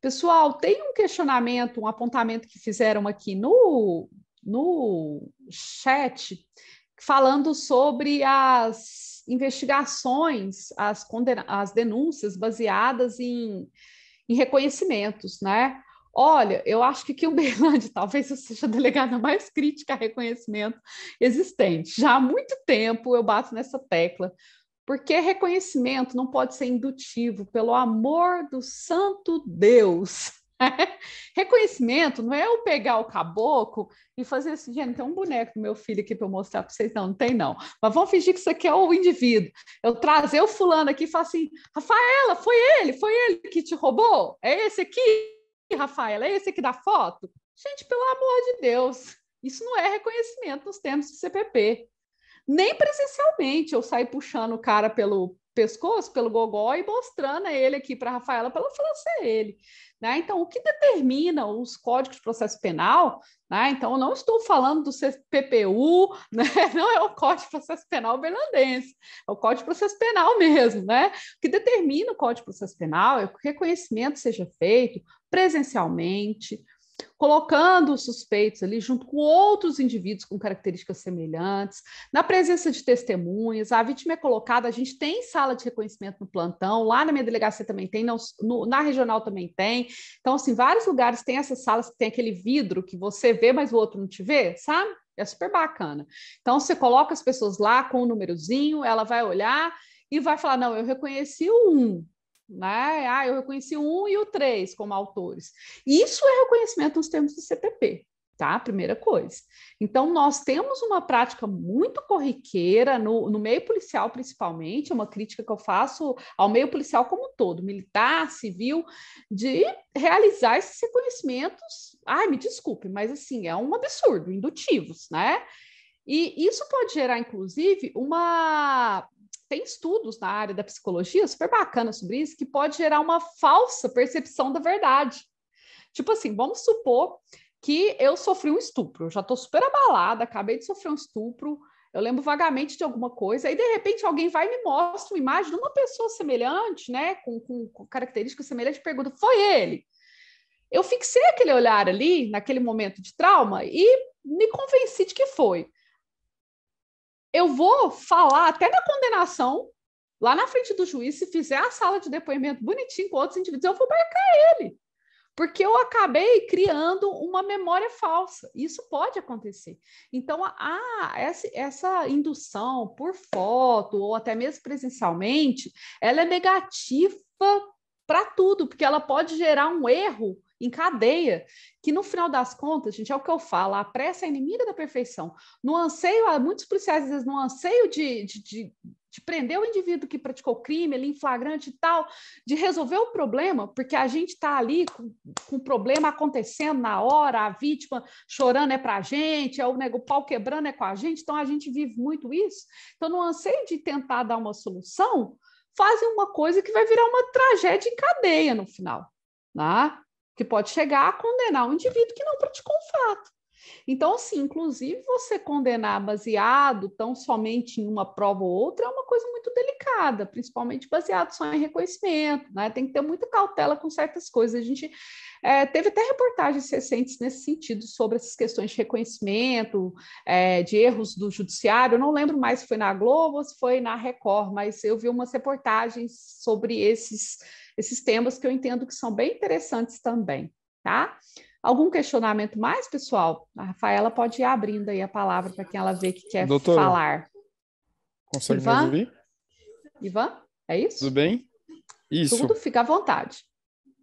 Pessoal, tem um questionamento, um apontamento que fizeram aqui no chat, falando sobre as investigações, as denúncias baseadas em reconhecimentos, né? Olha, eu acho que aqui em Uberlândia talvez eu seja a delegada mais crítica a reconhecimento existente. Já há muito tempo eu bato nessa tecla, porque reconhecimento não pode ser indutivo, pelo amor do santo Deus. Reconhecimento não é eu pegar o caboclo e fazer assim, gente, tem um boneco do meu filho aqui para eu mostrar para vocês. Não tem não. Mas vamos fingir que isso aqui é o indivíduo. Eu trazer o fulano aqui e falar assim, Rafaela, foi ele que te roubou? É esse aqui, Rafaela? É esse aqui da foto? Gente, pelo amor de Deus, isso não é reconhecimento nos termos do CPP. Nem presencialmente eu saí puxando o cara pelo pescoço, pelo gogó e mostrando ele aqui para a Rafaela para ela falar se é ele. Né? Então, o que determina os códigos de processo penal, né? Então, eu não estou falando do CPPU, né? Não é o Código de Processo Penal berlandense, é o Código de Processo Penal mesmo. Né? O que determina o Código de Processo Penal é que o reconhecimento seja feito presencialmente, colocando os suspeitos ali junto com outros indivíduos com características semelhantes, na presença de testemunhas. A vítima é colocada, a gente tem sala de reconhecimento no plantão, lá na minha delegacia também tem, na regional também tem. Então, assim, vários lugares tem essas salas que tem aquele vidro que você vê, mas o outro não te vê, sabe? É super bacana. Então, você coloca as pessoas lá com o númerozinho, ela vai olhar e vai falar, não, eu reconheci o 1. Né? Eu reconheci o 1 e o 3 como autores. Isso é reconhecimento nos termos do CPP, tá? Primeira coisa. Então, nós temos uma prática muito corriqueira no meio policial, principalmente, é uma crítica que eu faço ao meio policial como um todo, militar, civil, de realizar esses reconhecimentos. Me desculpe, mas assim, é um absurdo, indutivos, né? E isso pode gerar, inclusive, tem estudos na área da psicologia super bacana sobre isso, que pode gerar uma falsa percepção da verdade. Tipo assim, vamos supor que eu sofri um estupro, eu já estou super abalada, acabei de sofrer um estupro, eu lembro vagamente de alguma coisa, e de repente alguém vai e me mostra uma imagem de uma pessoa semelhante, né, com características semelhantes, e pergunta, foi ele? Eu fixei aquele olhar ali, naquele momento de trauma, e me convenci de que foi. Eu vou falar até na condenação lá na frente do juiz, se fizer a sala de depoimento bonitinho com outros indivíduos, eu vou marcar ele. Porque eu acabei criando uma memória falsa. Isso pode acontecer. Então, essa indução por foto ou até mesmo presencialmente, ela é negativa para tudo, porque ela pode gerar um erro em cadeia, que no final das contas, gente, é o que eu falo, a pressa é inimiga da perfeição. No anseio, muitos policiais, às vezes, no anseio de prender o indivíduo que praticou o crime, ali em flagrante e tal, de resolver o problema, porque a gente está ali com o problema acontecendo na hora, a vítima chorando é para a gente, o pau quebrando é com a gente, então a gente vive muito isso. Então, no anseio de tentar dar uma solução, fazem uma coisa que vai virar uma tragédia em cadeia no final, né? Que pode chegar a condenar um indivíduo que não praticou um fato. Então, assim, inclusive você condenar baseado tão somente em uma prova ou outra é uma coisa muito delicada, principalmente baseado só em reconhecimento, né? Tem que ter muita cautela com certas coisas. A gente teve até reportagens recentes nesse sentido sobre essas questões de reconhecimento, de erros do judiciário. Eu não lembro mais se foi na Globo ou se foi na Record, mas eu vi umas reportagens sobre esses temas que eu entendo que são bem interessantes também, tá? Algum questionamento mais, pessoal? A Rafaela pode ir abrindo aí a palavra para quem ela vê que quer falar. Consegue me ouvir? Ivan, é isso? Tudo bem? Isso. Tudo, fica à vontade.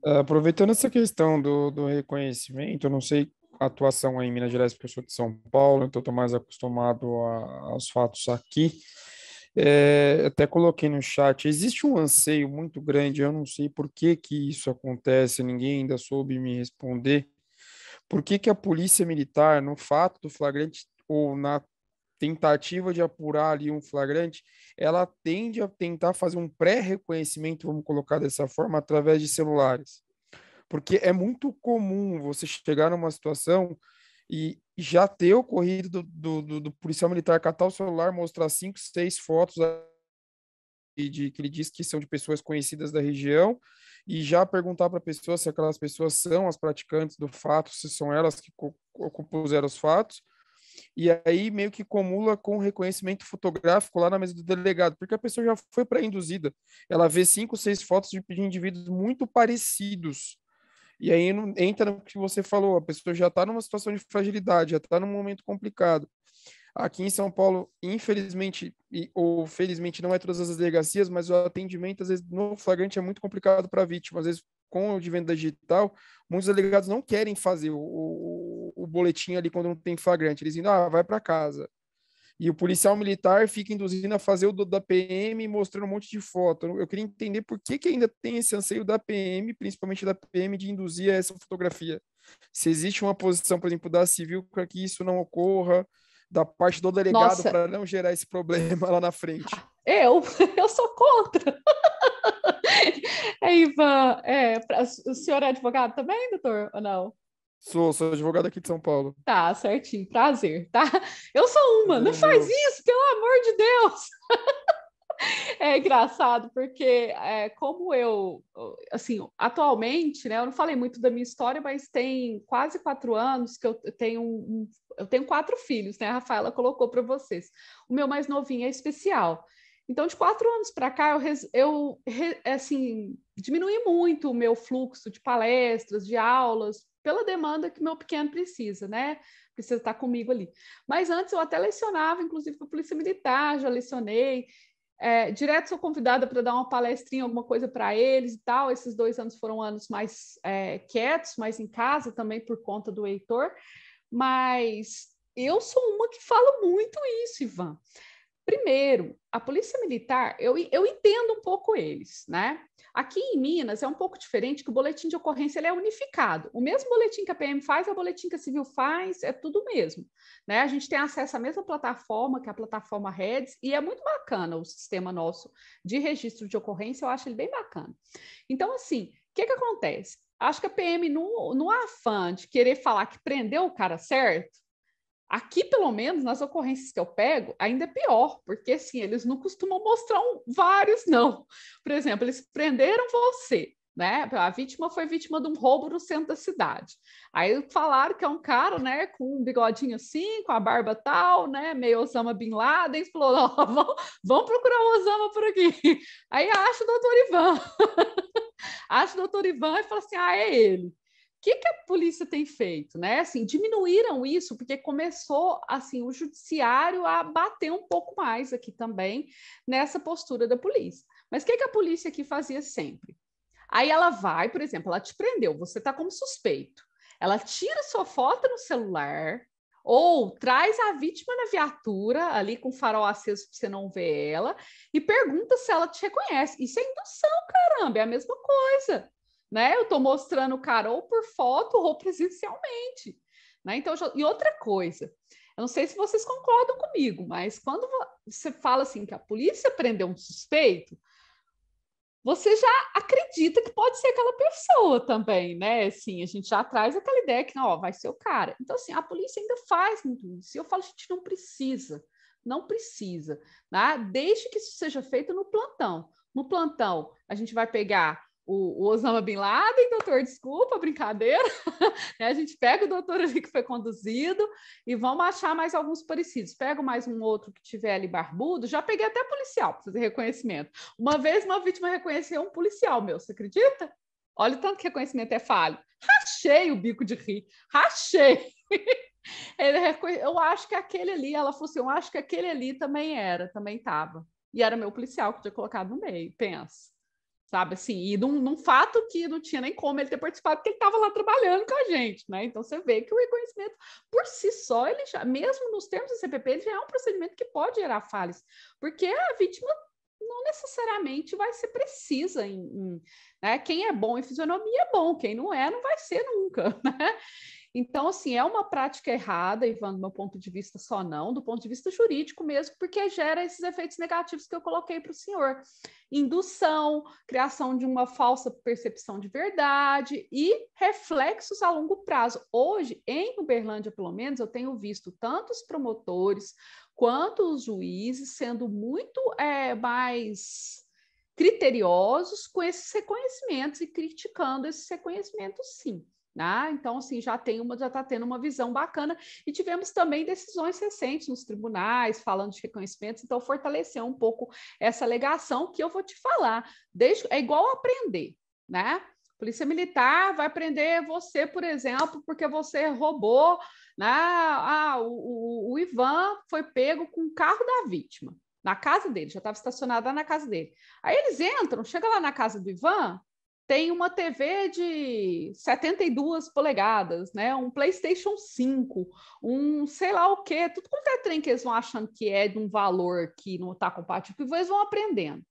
Aproveitando essa questão do reconhecimento, eu não sei a atuação aí em Minas Gerais, porque eu sou de São Paulo, então estou mais acostumado aos fatos aqui. Até coloquei no chat, existe um anseio muito grande, eu não sei por que isso acontece, ninguém ainda soube me responder. Por que a polícia militar, no fato do flagrante ou na tentativa de apurar ali um flagrante, ela tende a tentar fazer um pré-reconhecimento, vamos colocar dessa forma, através de celulares? Porque é muito comum você chegar numa situação e já ter ocorrido do policial militar catar o celular, mostrar 5, 6 fotos que ele diz que são de pessoas conhecidas da região, e já perguntar para a pessoa se aquelas pessoas são as praticantes do fato, se são elas que compuseram os fatos, e aí meio que comula com o reconhecimento fotográfico lá na mesa do delegado, porque a pessoa já foi pré-induzida, ela vê 5, 6 fotos de indivíduos muito parecidos, e aí entra no que você falou, a pessoa já está numa situação de fragilidade, já está num momento complicado. Aqui em São Paulo, infelizmente, ou felizmente, não é todas as delegacias, mas o atendimento, às vezes, no flagrante é muito complicado para a vítima. Às vezes, com o advento da digital, muitos delegados não querem fazer o boletim ali quando não tem flagrante. Eles dizem, vai para casa. E o policial militar fica induzindo a fazer o da PM, mostrando um monte de foto. Eu queria entender por que ainda tem esse anseio da PM, principalmente da PM, de induzir a essa fotografia. Se existe uma posição, por exemplo, da civil para que isso não ocorra, da parte do delegado para não gerar esse problema lá na frente. Eu sou contra. Ivan, o senhor é advogado também, doutor, ou não? Sou advogado aqui de São Paulo. Tá, certinho, prazer, tá? Eu sou uma, não faz isso, pelo amor de Deus! É engraçado, porque como eu, assim, atualmente, né, eu não falei muito da minha história, mas tem quase 4 anos que eu tenho eu tenho 4 filhos, né? A Rafaela colocou para vocês. O meu mais novinho é especial. Então, de 4 anos para cá, eu diminui muito o meu fluxo de palestras, de aulas, pela demanda que meu pequeno precisa, né? Precisa estar comigo ali. Mas antes eu até lecionava, inclusive, para a Polícia Militar, já lecionei. Direto sou convidada para dar uma palestrinha, alguma coisa para eles e tal. Esses 2 anos foram anos mais quietos, mais em casa também por conta do Heitor. Mas eu sou uma que fala muito isso, Ivan. Primeiro, a Polícia Militar, eu entendo um pouco eles, né? Aqui em Minas é um pouco diferente, que o boletim de ocorrência ele é unificado. O mesmo boletim que a PM faz é o boletim que a Civil faz, é tudo mesmo, né? A gente tem acesso à mesma plataforma, que é a plataforma Reds, e é muito bacana o sistema nosso de registro de ocorrência, eu acho ele bem bacana. Então, assim, o que acontece? Acho que a PM, no afã de querer falar que prendeu o cara certo, aqui, pelo menos, nas ocorrências que eu pego, ainda é pior, porque, assim, eles não costumam mostrar vários, não. Por exemplo, eles prenderam você, né? A vítima foi vítima de um roubo no centro da cidade. Aí falaram que é um cara, né, com um bigodinho assim, com a barba tal, né, meio Osama Bin Laden, falou, oh, vamos procurar o Osama por aqui. Aí acha o doutor Ivan. Acha o doutor Ivan e fala assim, é ele. O que a polícia tem feito, né? Assim, diminuíram isso porque começou assim o judiciário a bater um pouco mais aqui também nessa postura da polícia. Mas o que a polícia aqui fazia sempre? Aí ela vai, por exemplo, ela te prendeu, você está como suspeito. Ela tira sua foto no celular ou traz a vítima na viatura ali com o farol aceso para você não ver ela e pergunta se ela te reconhece. Isso é indução, caramba, é a mesma coisa. Né? Eu estou mostrando o cara ou por foto ou presencialmente. Né? Então, e outra coisa, eu não sei se vocês concordam comigo, mas quando você fala assim que a polícia prendeu um suspeito, você já acredita que pode ser aquela pessoa também, né? Assim, a gente já traz aquela ideia que não, vai ser o cara. Então, assim, a polícia ainda faz muito isso. E eu falo, a gente não precisa, né? Desde que isso seja feito no plantão. No plantão, a gente vai pegar o Osama Bin Laden, doutor, desculpa, brincadeira. A gente pega o doutor ali que foi conduzido e vamos achar mais alguns parecidos. Pego mais um outro que tiver ali barbudo. Já peguei até policial para fazer reconhecimento. Uma vez uma vítima reconheceu um policial meu, você acredita? Olha o tanto que reconhecimento é falho. Rachei o bico de rir, rachei. Eu acho que aquele ali, ela falou assim, eu acho que aquele ali também estava. E era meu policial que tinha colocado no meio, pensa. Sabe, assim, e num fato que não tinha nem como ele ter participado, porque ele estava lá trabalhando com a gente, né? Então você vê que o reconhecimento, por si só, ele já, mesmo nos termos do CPP, ele já é um procedimento que pode gerar falhas, porque a vítima não necessariamente vai ser precisa né? Quem é bom em fisionomia é bom, quem não é, não vai ser nunca, né? Então, assim, é uma prática errada, Ivan, do meu ponto de vista só não, do ponto de vista jurídico mesmo, porque gera esses efeitos negativos que eu coloquei para o senhor. Indução, criação de uma falsa percepção de verdade e reflexos a longo prazo. Hoje, em Uberlândia, pelo menos, eu tenho visto tanto os promotores quanto os juízes sendo muito mais criteriosos com esses reconhecimentos e criticando esses reconhecimentos, sim. Então, assim, já está tendo uma visão bacana e tivemos também decisões recentes nos tribunais falando de reconhecimentos, então fortaleceu um pouco essa alegação que eu vou te falar. É igual aprender, né? Polícia Militar vai prender você, por exemplo, porque você roubou, né? O Ivan foi pego com o carro da vítima na casa dele, já estava estacionado lá na casa dele. Aí eles entram, chega lá na casa do Ivan, tem uma TV de 72 polegadas, né? Um PlayStation 5, um sei lá o quê, tudo quanto é trem que eles vão achando que é de um valor que não está compatível, eles vão aprendendo.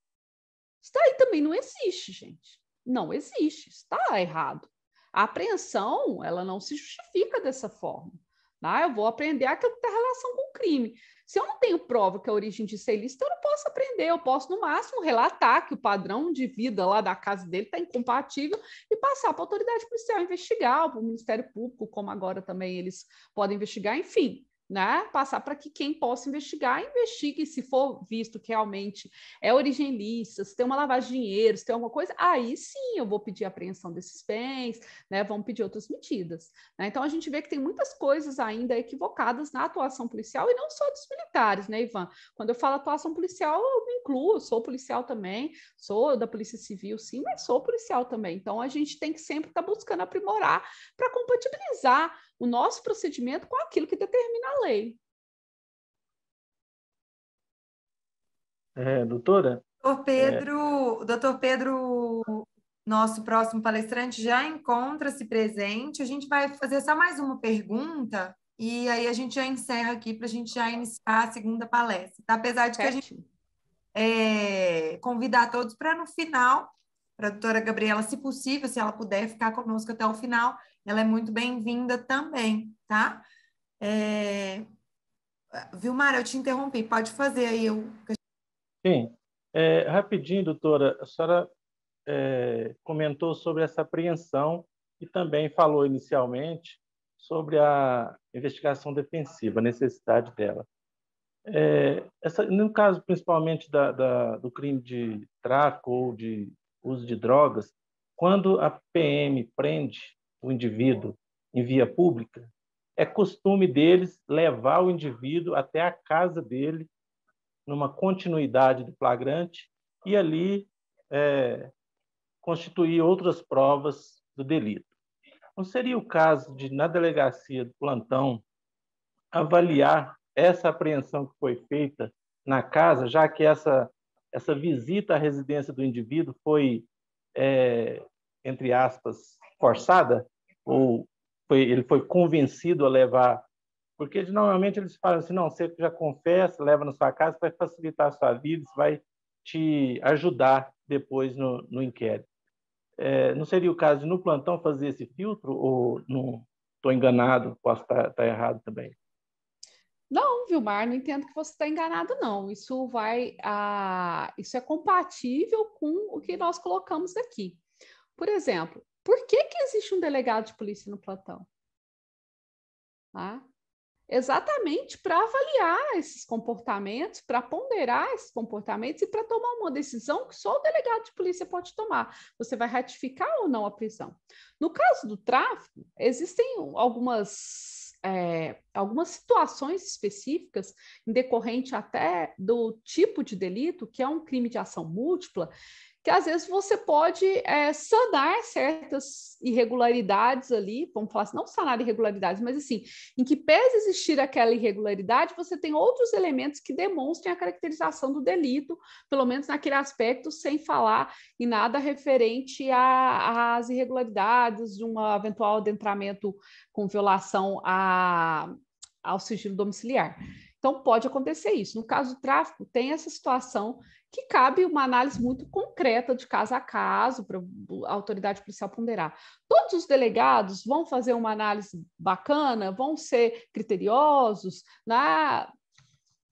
Isso daí também não existe, gente. Não existe, está errado. A apreensão, ela não se justifica dessa forma. Tá? Eu vou aprender aquilo que tem relação com o crime. Se eu não tenho prova que a origem disso é ilícita, eu não posso aprender. Eu posso, no máximo, relatar que o padrão de vida lá da casa dele está incompatível e passar para a autoridade policial investigar, para o Ministério Público, como agora também eles podem investigar, enfim. Né? Passar para que quem possa investigar, investigue, se for visto que realmente é origem ilícita, se tem uma lavagem de dinheiro, se tem alguma coisa, aí sim eu vou pedir a apreensão desses bens, né? Vamos pedir outras medidas. Né? Então a gente vê que tem muitas coisas ainda equivocadas na atuação policial e não só dos militares, né, Ivan? Quando eu falo atuação policial, eu me incluo, eu sou policial também, sou da Polícia Civil, sim, mas sou policial também. Então a gente tem que sempre estar buscando aprimorar para compatibilizar o nosso procedimento com aquilo que determina a lei. Doutora? Doutor Pedro, nosso próximo palestrante, já encontra-se presente. A gente vai fazer só mais uma pergunta e aí a gente já encerra aqui para a gente já iniciar a segunda palestra. Tá? Apesar de que a gente convidar todos para no final, para a doutora Gabriela, se possível, se ela puder ficar conosco até o final, ela é muito bem-vinda também, tá? Vilmar, eu te interrompi, pode fazer aí. Sim. Rapidinho, doutora, a senhora comentou sobre essa apreensão e também falou inicialmente sobre a investigação defensiva, a necessidade dela. No caso, principalmente do crime de tráfico ou de uso de drogas, quando a PM prende o indivíduo em via pública, é costume deles levar o indivíduo até a casa dele, numa continuidade do flagrante, e ali constituir outras provas do delito. Não seria o caso de, na delegacia do plantão, avaliar essa apreensão que foi feita na casa, já que essa visita à residência do indivíduo foi, entre aspas, forçada, ou ele foi convencido a levar, porque normalmente eles falam assim, não, você já confessa, leva na sua casa, vai facilitar a sua vida, isso vai te ajudar depois no inquérito. Não seria o caso de, no plantão, fazer esse filtro, ou não estou enganado, posso estar errado também? Não, Vilmar, não entendo que você está enganado, não. Isso é compatível com o que nós colocamos aqui. Por exemplo, por que existe um delegado de polícia no plantão? Tá? Exatamente para avaliar esses comportamentos, para ponderar esses comportamentos e para tomar uma decisão que só o delegado de polícia pode tomar. Você vai ratificar ou não a prisão? No caso do tráfico, existem algumas situações específicas, em decorrente até do tipo de delito, que é um crime de ação múltipla, que às vezes você pode sanar certas irregularidades ali, vamos falar assim, não sanar irregularidades, mas assim, em que pese existir aquela irregularidade, você tem outros elementos que demonstrem a caracterização do delito, pelo menos naquele aspecto, sem falar em nada referente às irregularidades de um eventual adentramento com violação ao sigilo domiciliar. Então, pode acontecer isso. No caso do tráfico, tem essa situação que cabe uma análise muito concreta de caso a caso para a autoridade policial ponderar. Todos os delegados vão fazer uma análise bacana, vão ser criteriosos, né?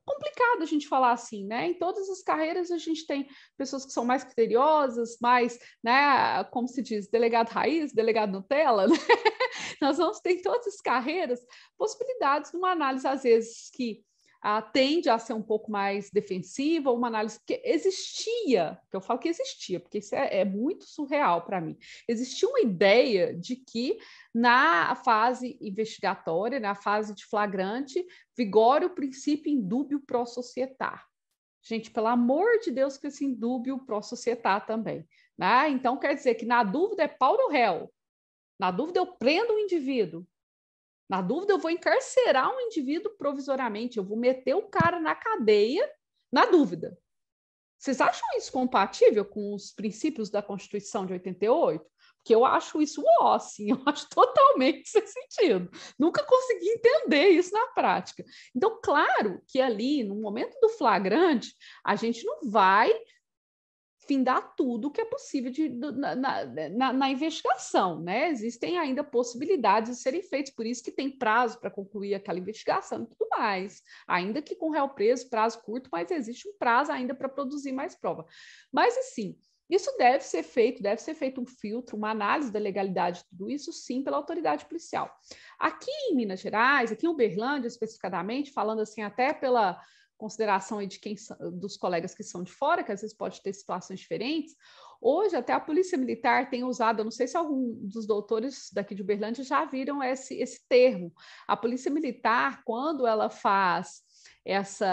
Complicado a gente falar assim, né? Em todas as carreiras a gente tem pessoas que são mais criteriosas, mais, né, como se diz, delegado raiz, delegado Nutella, né? Nós vamos ter em todas as carreiras possibilidades de uma análise, às vezes, que tende a ser um pouco mais defensiva, uma análise que existia, que eu falo que existia, porque isso é muito surreal para mim. Existia uma ideia de que na fase investigatória, na fase de flagrante, vigora o princípio indúbio pro societar. Gente, pelo amor de Deus, que esse indúbio pro societar também. Né? Então, quer dizer que na dúvida é pau no réu. Na dúvida eu prendo um indivíduo. Na dúvida, eu vou encarcerar um indivíduo provisoriamente, eu vou meter o cara na cadeia, na dúvida. Vocês acham isso compatível com os princípios da Constituição de 88? Porque eu acho isso assim, eu acho totalmente sem sentido. Nunca consegui entender isso na prática. Então, claro que ali, no momento do flagrante, a gente não vai findar tudo que é possível na investigação, né? Existem ainda possibilidades de serem feitas, por isso que tem prazo para concluir aquela investigação e tudo mais, ainda que com réu preso, prazo curto, mas existe um prazo ainda para produzir mais prova. Mas, assim, isso deve ser feito um filtro, uma análise da legalidade de tudo isso, sim, pela autoridade policial. Aqui em Minas Gerais, aqui em Uberlândia, especificadamente, falando assim até pela consideração aí de dos colegas que são de fora, que às vezes pode ter situações diferentes. Hoje, até a Polícia Militar tem usado, eu não sei se algum dos doutores daqui de Uberlândia já viram esse termo. A Polícia Militar, quando ela faz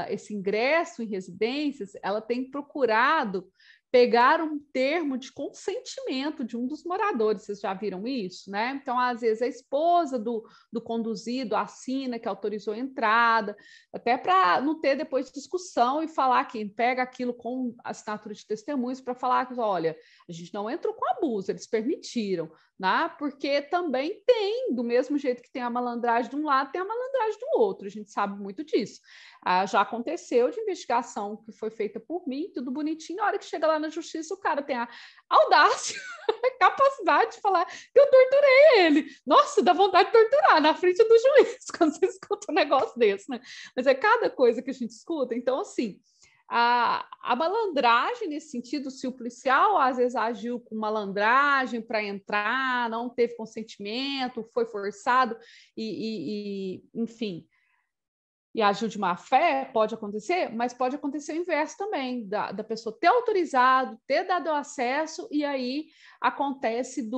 esse ingresso em residências, ela tem procurado pegar um termo de consentimento de um dos moradores, vocês já viram isso, né? Então, às vezes, a esposa do conduzido assina que autorizou a entrada, até para não ter depois discussão e falar que pega aquilo com assinatura de testemunhos para falar que, olha, a gente não entrou com abuso, eles permitiram, né? Porque também tem, do mesmo jeito que tem a malandragem de um lado, tem a malandragem do outro, a gente sabe muito disso. Já aconteceu de investigação que foi feita por mim, tudo bonitinho, na hora que chega lá na justiça, o cara tem a audácia, a capacidade de falar que eu torturei ele. Nossa, dá vontade de torturar na frente do juiz, quando você escuta um negócio desse, né? Mas é cada coisa que a gente escuta. Então, assim, a malandragem nesse sentido, se o policial às vezes agiu com malandragem para entrar, não teve consentimento, foi forçado, enfim, e agiu de má fé, pode acontecer, mas pode acontecer o inverso também, da pessoa ter autorizado, ter dado acesso, e aí acontece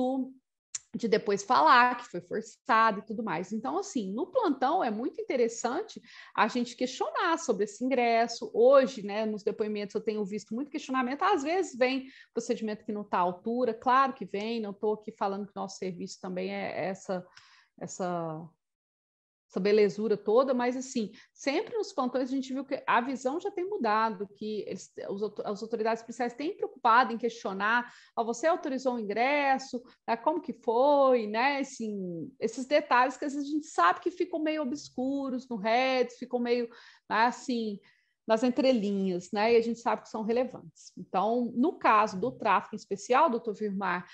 de depois falar que foi forçado e tudo mais. Então, assim, no plantão é muito interessante a gente questionar sobre esse ingresso. Hoje, né, nos depoimentos eu tenho visto muito questionamento, às vezes vem procedimento que não está à altura, claro que vem, não estou aqui falando que o nosso serviço também é essa belezura toda, mas assim, sempre nos plantões a gente viu que a visão já tem mudado, que as autoridades policiais têm preocupado em questionar, você autorizou o ingresso, né, como que foi, né, assim, esses detalhes que às vezes a gente sabe que ficam meio obscuros no REDS, ficam meio, né, assim, nas entrelinhas, né, e a gente sabe que são relevantes. Então, no caso do tráfico em especial, doutor Vilmar,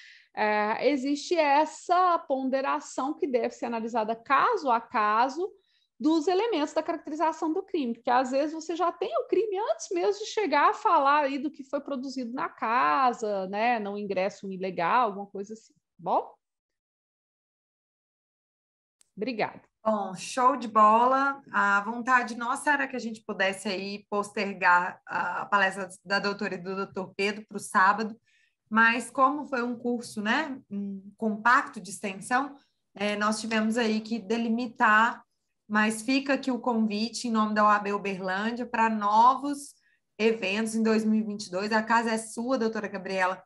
existe essa ponderação que deve ser analisada caso a caso dos elementos da caracterização do crime, porque às vezes você já tem o crime antes mesmo de chegar a falar aí do que foi produzido na casa, né, no ingresso ilegal, alguma coisa assim. Bom? Obrigada. Bom, show de bola. A vontade nossa era que a gente pudesse aí postergar a palestra da doutora e do doutor Pedro para o sábado, mas como foi um curso, né, compacto de extensão, nós tivemos aí que delimitar, mas fica aqui o convite em nome da OAB Uberlândia para novos eventos em 2022. A casa é sua, doutora Gabriela,